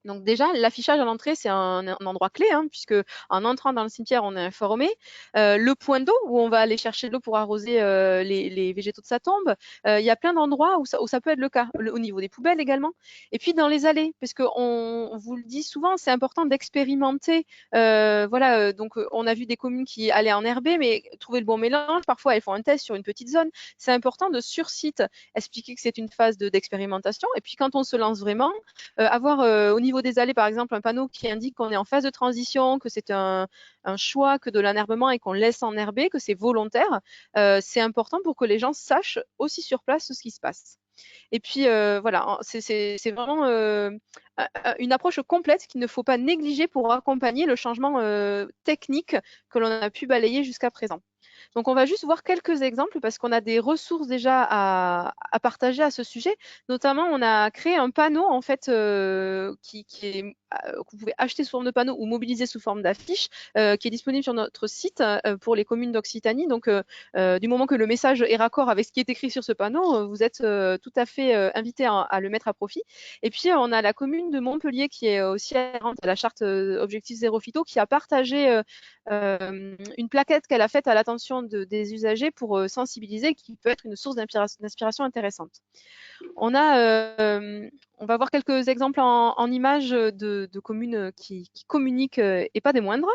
Donc déjà, l'affichage à l'entrée, c'est un endroit clé, hein, puisque en entrant dans le cimetière, on est informé. Le point d'eau, où on va aller chercher de l'eau pour arroser les végétaux de sa tombe. Il y a plein d'endroits où ça peut être le cas, au niveau des poubelles également. Et puis dans les allées, parce qu'on vous le dit souvent, c'est important d'expérimenter. Voilà, donc on a vu des communes qui allaient enherber, mais trouver le bon mélange. Parfois, elles font un test sur une petite zone. C'est important de sur site expliquer que c'est une phase d'expérimentation. Et puis quand on se lance vraiment, avoir au niveau des allées, par exemple, un panneau qui indique qu'on est en phase de transition, que c'est un choix que de l'enherbement et qu'on laisse enherber, que c'est volontaire, c'est important pour que les gens sachent aussi sur place ce qui se passe. Et puis voilà, c'est vraiment une approche complète qu'il ne faut pas négliger pour accompagner le changement technique que l'on a pu balayer jusqu'à présent. Donc, on va juste voir quelques exemples parce qu'on a des ressources déjà à partager à ce sujet. Notamment, on a créé un panneau en fait que vous pouvez acheter sous forme de panneau ou mobiliser sous forme d'affiche, qui est disponible sur notre site pour les communes d'Occitanie. Donc, du moment que le message est raccord avec ce qui est écrit sur ce panneau, vous êtes tout à fait invité à le mettre à profit. Et puis, on a la commune de Montpellier qui est aussi adhérente à la charte Objectif Zéro Phyto, qui a partagé une plaquette qu'elle a faite à l'attention des usagers pour sensibiliser, qui peut être une source d'inspiration intéressante. On va voir quelques exemples en images de communes qui communiquent et pas des moindres.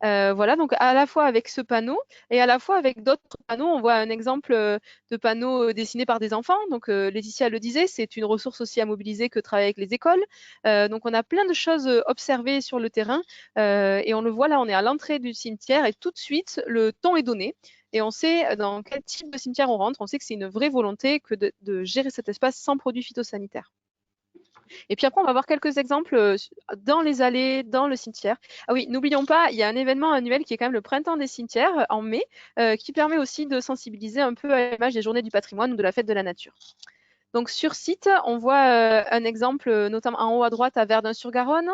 Voilà, donc à la fois avec ce panneau et à la fois avec d'autres panneaux. On voit un exemple de panneau dessiné par des enfants. Donc Laetitia le disait, c'est une ressource aussi à mobiliser que travailler avec les écoles. Donc on a plein de choses observées sur le terrain et on le voit là, on est à l'entrée du cimetière et tout de suite le ton est donné. Et on sait dans quel type de cimetière on rentre. On sait que c'est une vraie volonté que de gérer cet espace sans produits phytosanitaires. Et puis après, on va voir quelques exemples dans les allées, dans le cimetière. Ah oui, n'oublions pas, il y a un événement annuel qui est quand même le printemps des cimetières en mai, qui permet aussi de sensibiliser un peu à l'image des journées du patrimoine ou de la fête de la nature. Donc sur site, on voit un exemple, notamment en haut à droite à Verdun-sur-Garonne,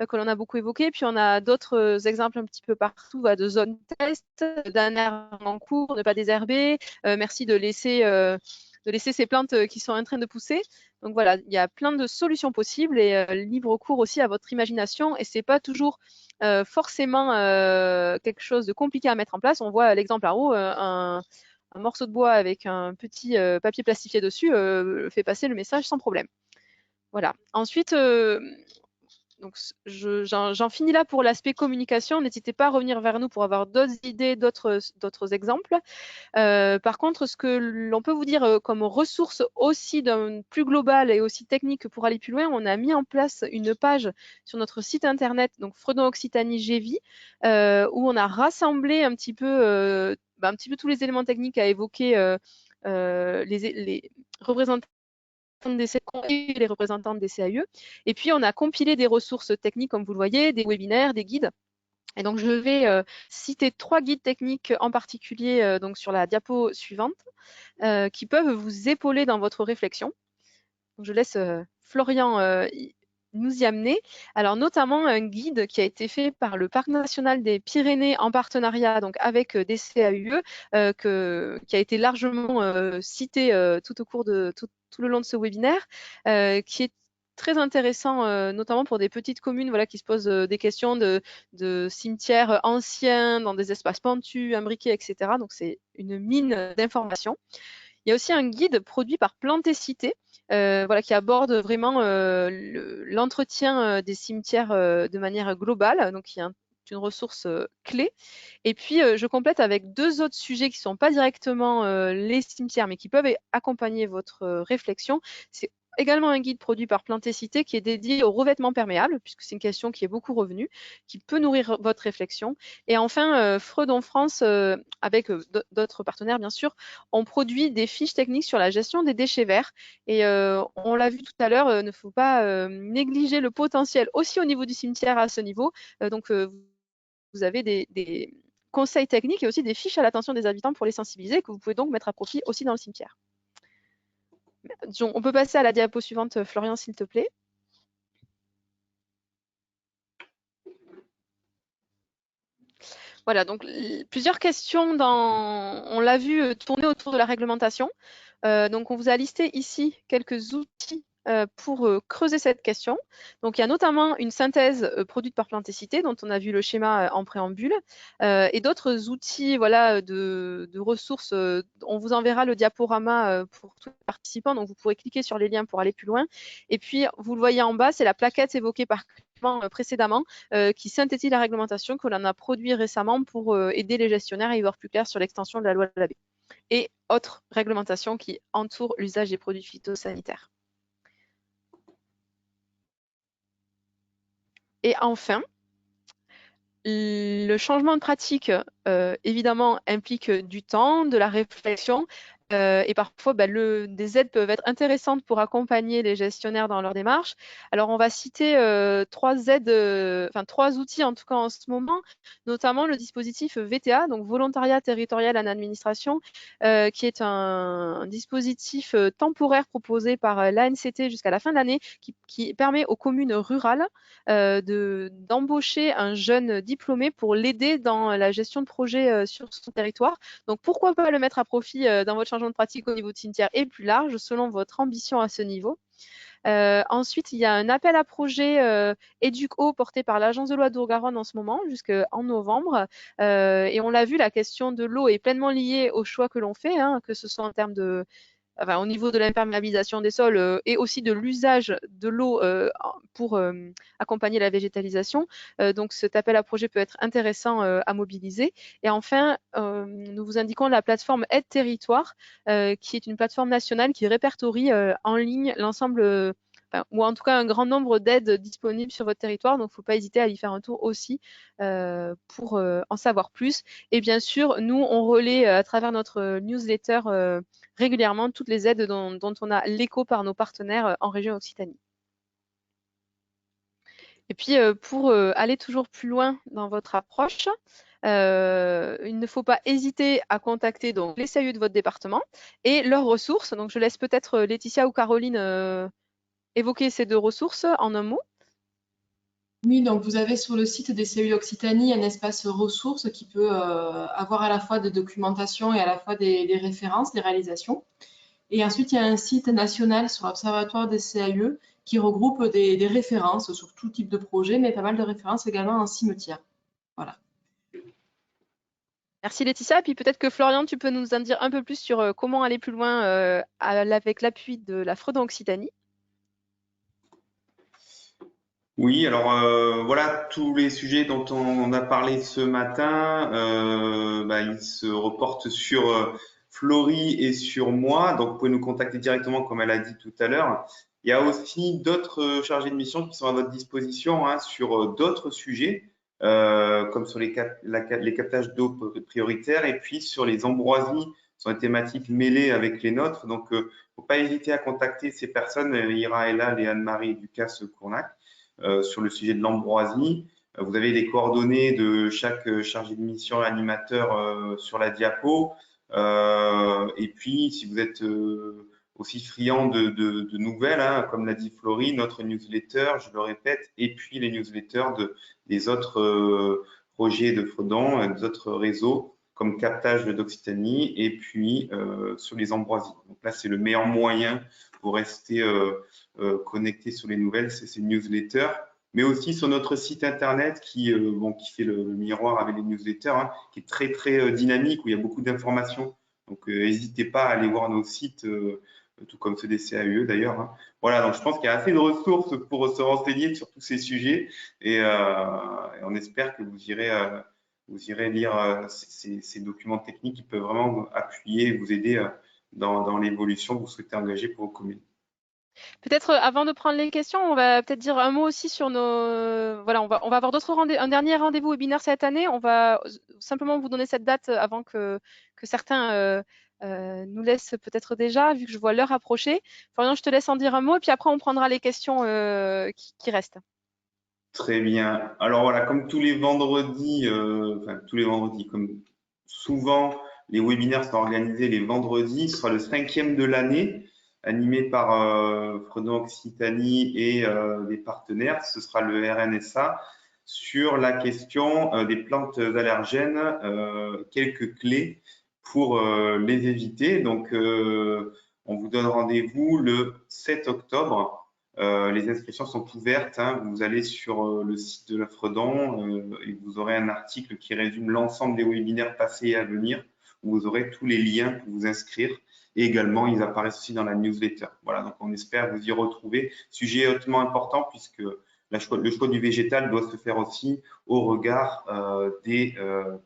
que l'on a beaucoup évoqué. Puis on a d'autres exemples un petit peu partout de zones test, d'enherbement en cours, ne pas désherber. Merci de laisser laisser ces plantes qui sont en train de pousser. Donc voilà, il y a plein de solutions possibles et libre cours aussi à votre imagination. Et c'est pas toujours forcément quelque chose de compliqué à mettre en place. On voit l'exemple en haut, un morceau de bois avec un petit papier plastifié dessus fait passer le message sans problème. Voilà. Ensuite, donc j'en finis là pour l'aspect communication. N'hésitez pas à revenir vers nous pour avoir d'autres idées, d'autres exemples. Par contre, ce que l'on peut vous dire comme ressources aussi d'un plus global et aussi technique pour aller plus loin, on a mis en place une page sur notre site internet, donc Fredon Occitanie GV, où on a rassemblé un petit peu tous les éléments techniques à évoquer les représentants des CECON et les représentants des CAE. Et puis, on a compilé des ressources techniques, comme vous le voyez, des webinaires, des guides. Et donc, je vais citer 3 guides techniques en particulier donc sur la diapo suivante qui peuvent vous épauler dans votre réflexion. Donc, je laisse Florian nous y amener. Alors, notamment un guide qui a été fait par le Parc national des Pyrénées en partenariat donc avec des CAUE qui a été largement cité tout au cours de tout le long de ce webinaire, qui est très intéressant, notamment pour des petites communes voilà, qui se posent des questions de cimetières anciens dans des espaces pentus, imbriqués, etc. Donc, c'est une mine d'informations. Il y a aussi un guide produit par Plantécité, voilà, qui aborde vraiment l'entretien des cimetières de manière globale, donc il y a une ressource clé. Et puis, je complète avec 2 autres sujets qui ne sont pas directement les cimetières, mais qui peuvent accompagner votre réflexion. C'est également un guide produit par Plantécité qui est dédié au revêtement perméable, puisque c'est une question qui est beaucoup revenue, qui peut nourrir votre réflexion. Et enfin, Fredon France, avec d'autres partenaires bien sûr, on produit des fiches techniques sur la gestion des déchets verts. Et on l'a vu tout à l'heure, il ne faut pas négliger le potentiel aussi au niveau du cimetière à ce niveau. Donc, vous avez des conseils techniques et aussi des fiches à l'attention des habitants pour les sensibiliser, que vous pouvez donc mettre à profit aussi dans le cimetière. On peut passer à la diapo suivante, Florian, s'il te plaît. Voilà, donc plusieurs questions, on l'a vu, tourner autour de la réglementation. Donc, on vous a listé ici quelques outils pour creuser cette question. Donc, il y a notamment une synthèse produite par Plantécité, dont on a vu le schéma en préambule, et d'autres outils voilà, de ressources. On vous enverra le diaporama pour tous les participants, donc vous pourrez cliquer sur les liens pour aller plus loin. Et puis, vous le voyez en bas, c'est la plaquette évoquée par précédemment qui synthétise la réglementation que l'on a produit récemment pour aider les gestionnaires à y voir plus clair sur l'extension de la loi Labbé et autres réglementations qui entourent l'usage des produits phytosanitaires. Et enfin, le changement de pratique, évidemment, implique du temps, de la réflexion, et parfois, des aides peuvent être intéressantes pour accompagner les gestionnaires dans leur démarche. Alors, on va citer 3 aides, 3 outils en tout cas en ce moment, notamment le dispositif VTA, donc Volontariat territorial en administration, qui est un dispositif temporaire proposé par l'ANCT jusqu'à la fin de l'année, qui permet aux communes rurales d'embaucher un jeune diplômé pour l'aider dans la gestion de projets sur son territoire. Donc, pourquoi pas le mettre à profit dans votre changement de pratique au niveau de cimetière et plus large, selon votre ambition à ce niveau. Ensuite, il y a un appel à projet EducEau porté par l'Agence de l'eau d'Our-Garonne en ce moment, jusqu'en novembre. Et on l'a vu, la question de l'eau est pleinement liée au choix que l'on fait, que ce soit en termes de au niveau de l'imperméabilisation des sols et aussi de l'usage de l'eau pour accompagner la végétalisation. Donc, cet appel à projet peut être intéressant à mobiliser. Et enfin, nous vous indiquons la plateforme Aide Territoire, qui est une plateforme nationale qui répertorie en ligne l'ensemble, ou en tout cas un grand nombre d'aides disponibles sur votre territoire. Donc, il ne faut pas hésiter à y faire un tour aussi pour en savoir plus. Et bien sûr, nous, on relaie à travers notre newsletter régulièrement toutes les aides dont on a l'écho par nos partenaires en région Occitanie. Et puis, pour aller toujours plus loin dans votre approche, il ne faut pas hésiter à contacter donc, les CAE de votre département et leurs ressources. Donc, je laisse peut-être Laetitia ou Caroline évoquer ces 2 ressources en un mot. Oui, donc vous avez sur le site des CAE d'Occitanie un espace ressources qui peut avoir à la fois de documentation et à la fois des références, des réalisations. Et ensuite, il y a un site national sur l'Observatoire des CAE qui regroupe des références sur tout type de projet, mais pas mal de références également en cimetière. Voilà. Merci Laetitia. Et puis peut-être que Florian, tu peux nous en dire un peu plus sur comment aller plus loin avec l'appui de la Fredon Occitanie. Oui, alors voilà, tous les sujets dont on a parlé ce matin, ils se reportent sur Florie et sur moi. Donc, vous pouvez nous contacter directement, comme elle a dit tout à l'heure. Il y a aussi d'autres chargés de mission qui sont à votre disposition sur d'autres sujets, comme sur les captages d'eau prioritaires et puis sur les ambroisies, sur les thématiques mêlées avec les nôtres. Donc, il ne faut pas hésiter à contacter ces personnes, Ira et là, et Anne-Marie Ducasse-Cournac. Sur le sujet de l'ambroisie. Vous avez les coordonnées de chaque chargé de mission animateur sur la diapo. Et puis, si vous êtes aussi friand de nouvelles, comme l'a dit Florie, notre newsletter, je le répète, et puis les newsletters des autres projets de Fredon, des autres réseaux comme captage d'Occitanie et puis sur les ambroisies. Donc là, c'est le meilleur moyen pour rester connecté sur les nouvelles, c'est ces newsletters, mais aussi sur notre site internet qui fait le miroir avec les newsletters, qui est très très dynamique, où il y a beaucoup d'informations. Donc n'hésitez pas à aller voir nos sites, tout comme ceux des CAE d'ailleurs. Voilà, donc je pense qu'il y a assez de ressources pour se renseigner sur tous ces sujets et on espère que vous irez lire ces documents techniques qui peuvent vraiment vous appuyer et vous aider dans l'évolution que vous souhaitez engager pour vos communes. Peut-être avant de prendre les questions, on va peut-être dire un mot aussi sur nos. Voilà, on va avoir un dernier rendez-vous webinaire cette année. On va simplement vous donner cette date avant que certains nous laissent peut-être déjà, vu que je vois l'heure approcher. Florian, je te laisse en dire un mot et puis après on prendra les questions qui restent. Très bien. Alors voilà, comme tous les vendredis, comme souvent, les webinaires sont organisés les vendredis. Ce sera le 5e de l'année, animé par Fredon Occitanie et des partenaires. Ce sera le RNSA sur la question des plantes allergènes, quelques clés pour les éviter. Donc, on vous donne rendez-vous le 7 octobre. Les inscriptions sont ouvertes. Vous allez sur le site de la Fredon et vous aurez un article qui résume l'ensemble des webinaires passés et à venir, où vous aurez tous les liens pour vous inscrire. Et également, ils apparaissent aussi dans la newsletter. Voilà, donc on espère vous y retrouver. Sujet hautement important puisque le choix du végétal doit se faire aussi au regard des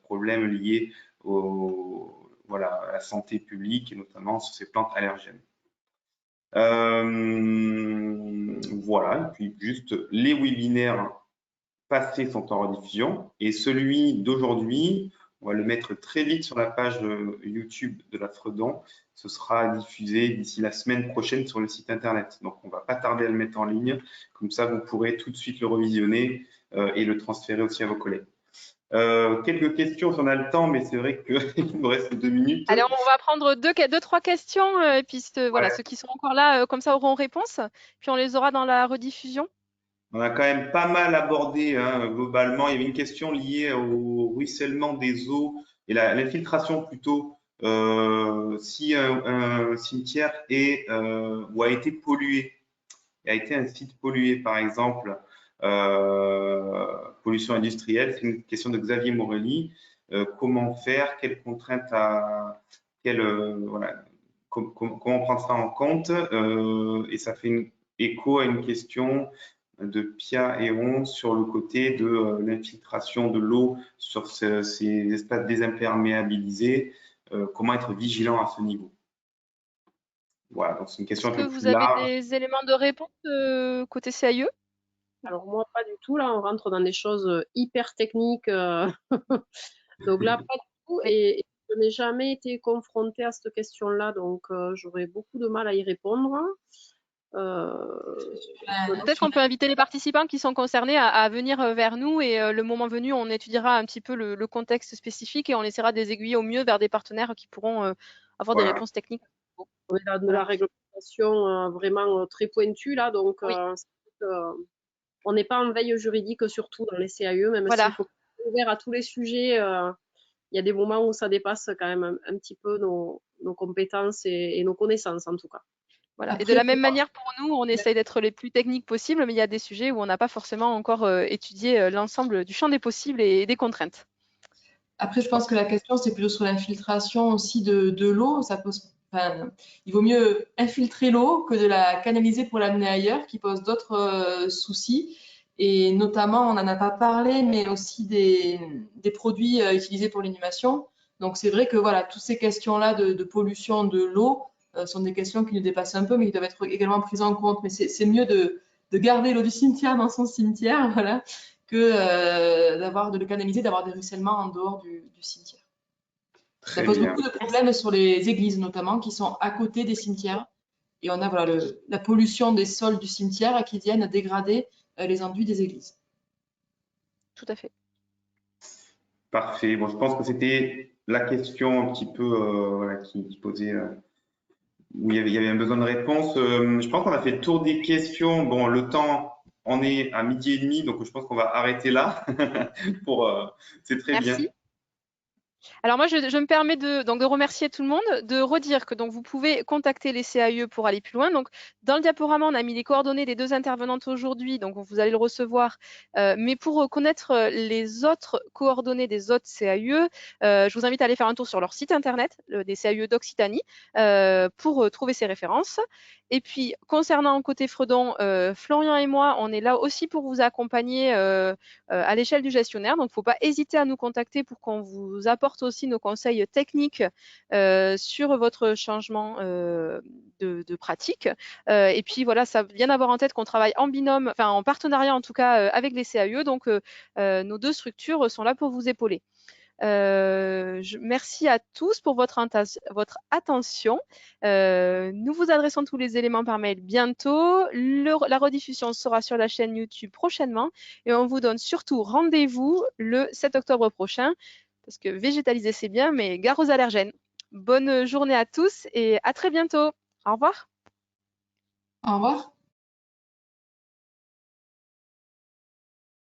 problèmes liés à la santé publique et notamment sur ces plantes allergènes. Voilà, et puis juste les webinaires passés sont en rediffusion et celui d'aujourd'hui, on va le mettre très vite sur la page YouTube de la Fredon. Ce sera diffusé d'ici la semaine prochaine sur le site internet. Donc, on ne va pas tarder à le mettre en ligne. Comme ça, vous pourrez tout de suite le revisionner et le transférer aussi à vos collègues. Quelques questions si on a le temps, mais c'est vrai qu'il nous reste 2 minutes. Alors, on va prendre deux, trois questions, et puis voilà, ceux qui sont encore là, comme ça, auront réponse, puis on les aura dans la rediffusion. On a quand même pas mal abordé globalement. Il y avait une question liée au ruissellement des eaux et l'infiltration plutôt. Si un cimetière ou a été pollué, a été un site pollué par exemple, pollution industrielle, c'est une question de Xavier Morelli. Comment faire, quelles contraintes comment prendre ça en compte et ça fait écho à une question de Pia et On sur le côté de l'infiltration de l'eau sur ces espaces désimperméabilisés. Comment être vigilant à ce niveau? Voilà, donc c'est une question un peu plus large. Est-ce que vous avez des éléments de réponse côté CAE? Alors moi, pas du tout. Là, on rentre dans des choses hyper techniques. Donc là, pas du tout. Et je n'ai jamais été confrontée à cette question-là, donc j'aurais beaucoup de mal à y répondre. Peut-être qu'on peut inviter les participants qui sont concernés à venir vers nous et le moment venu, on étudiera un petit peu le contexte spécifique et on essaiera de les aiguiller au mieux vers des partenaires qui pourront avoir des réponses techniques. On est dans de la réglementation vraiment très pointue là, donc on n'est pas en veille juridique, surtout dans les CAE, même s'il faut être ouvert à tous les sujets. Il y a des moments où ça dépasse quand même un petit peu nos compétences et nos connaissances en tout cas. Voilà. Après, et de la même manière, pour nous, on essaye d'être les plus techniques possibles, mais il y a des sujets où on n'a pas forcément encore étudié l'ensemble du champ des possibles et des contraintes. Après, je pense que la question, c'est plutôt sur l'infiltration aussi de l'eau. Il vaut mieux infiltrer l'eau que de la canaliser pour l'amener ailleurs, qui pose d'autres soucis. Et notamment, on n'en a pas parlé, mais aussi des produits utilisés pour l'inhumation. Donc, c'est vrai que voilà, toutes ces questions-là de pollution de l'eau sont des questions qui nous dépassent un peu, mais qui doivent être également prises en compte. Mais c'est mieux de garder l'eau du cimetière dans son cimetière, voilà, que de le canaliser, d'avoir des ruissellements en dehors du cimetière. Ça pose beaucoup de problèmes sur les églises notamment, qui sont à côté des cimetières. Et on a voilà, la pollution des sols du cimetière qui viennent dégrader les enduits des églises. Tout à fait. Parfait. Bon, je pense que c'était la question un petit peu voilà, qui posait, où il y avait un besoin de réponse. Je pense qu'on a fait le tour des questions. Bon, le temps, on est à 12h30, donc je pense qu'on va arrêter là. C'est très Merci. bien. Alors moi, je me permets de remercier tout le monde, de redire que donc vous pouvez contacter les CAE pour aller plus loin. Donc dans le diaporama, on a mis les coordonnées des 2 intervenantes aujourd'hui, donc vous allez le recevoir. Mais pour connaître les autres coordonnées des autres CAE, je vous invite à aller faire un tour sur leur site internet, des CAE d'Occitanie, pour trouver ces références. Et puis concernant côté Fredon, Florian et moi, on est là aussi pour vous accompagner à l'échelle du gestionnaire. Donc, il ne faut pas hésiter à nous contacter pour qu'on vous apporte aussi nos conseils techniques sur votre changement de pratique. Et puis, voilà, ça vient d'avoir en tête qu'on travaille en binôme, enfin en partenariat en tout cas avec les CAE. Donc, nos 2 structures sont là pour vous épauler. Merci à tous pour votre attention. Nous vous adressons tous les éléments par mail bientôt. La rediffusion sera sur la chaîne YouTube prochainement et on vous donne surtout rendez-vous le 7 octobre prochain parce que végétaliser c'est bien, mais gare aux allergènes. Bonne journée à tous et à très bientôt. Au revoir. Au revoir.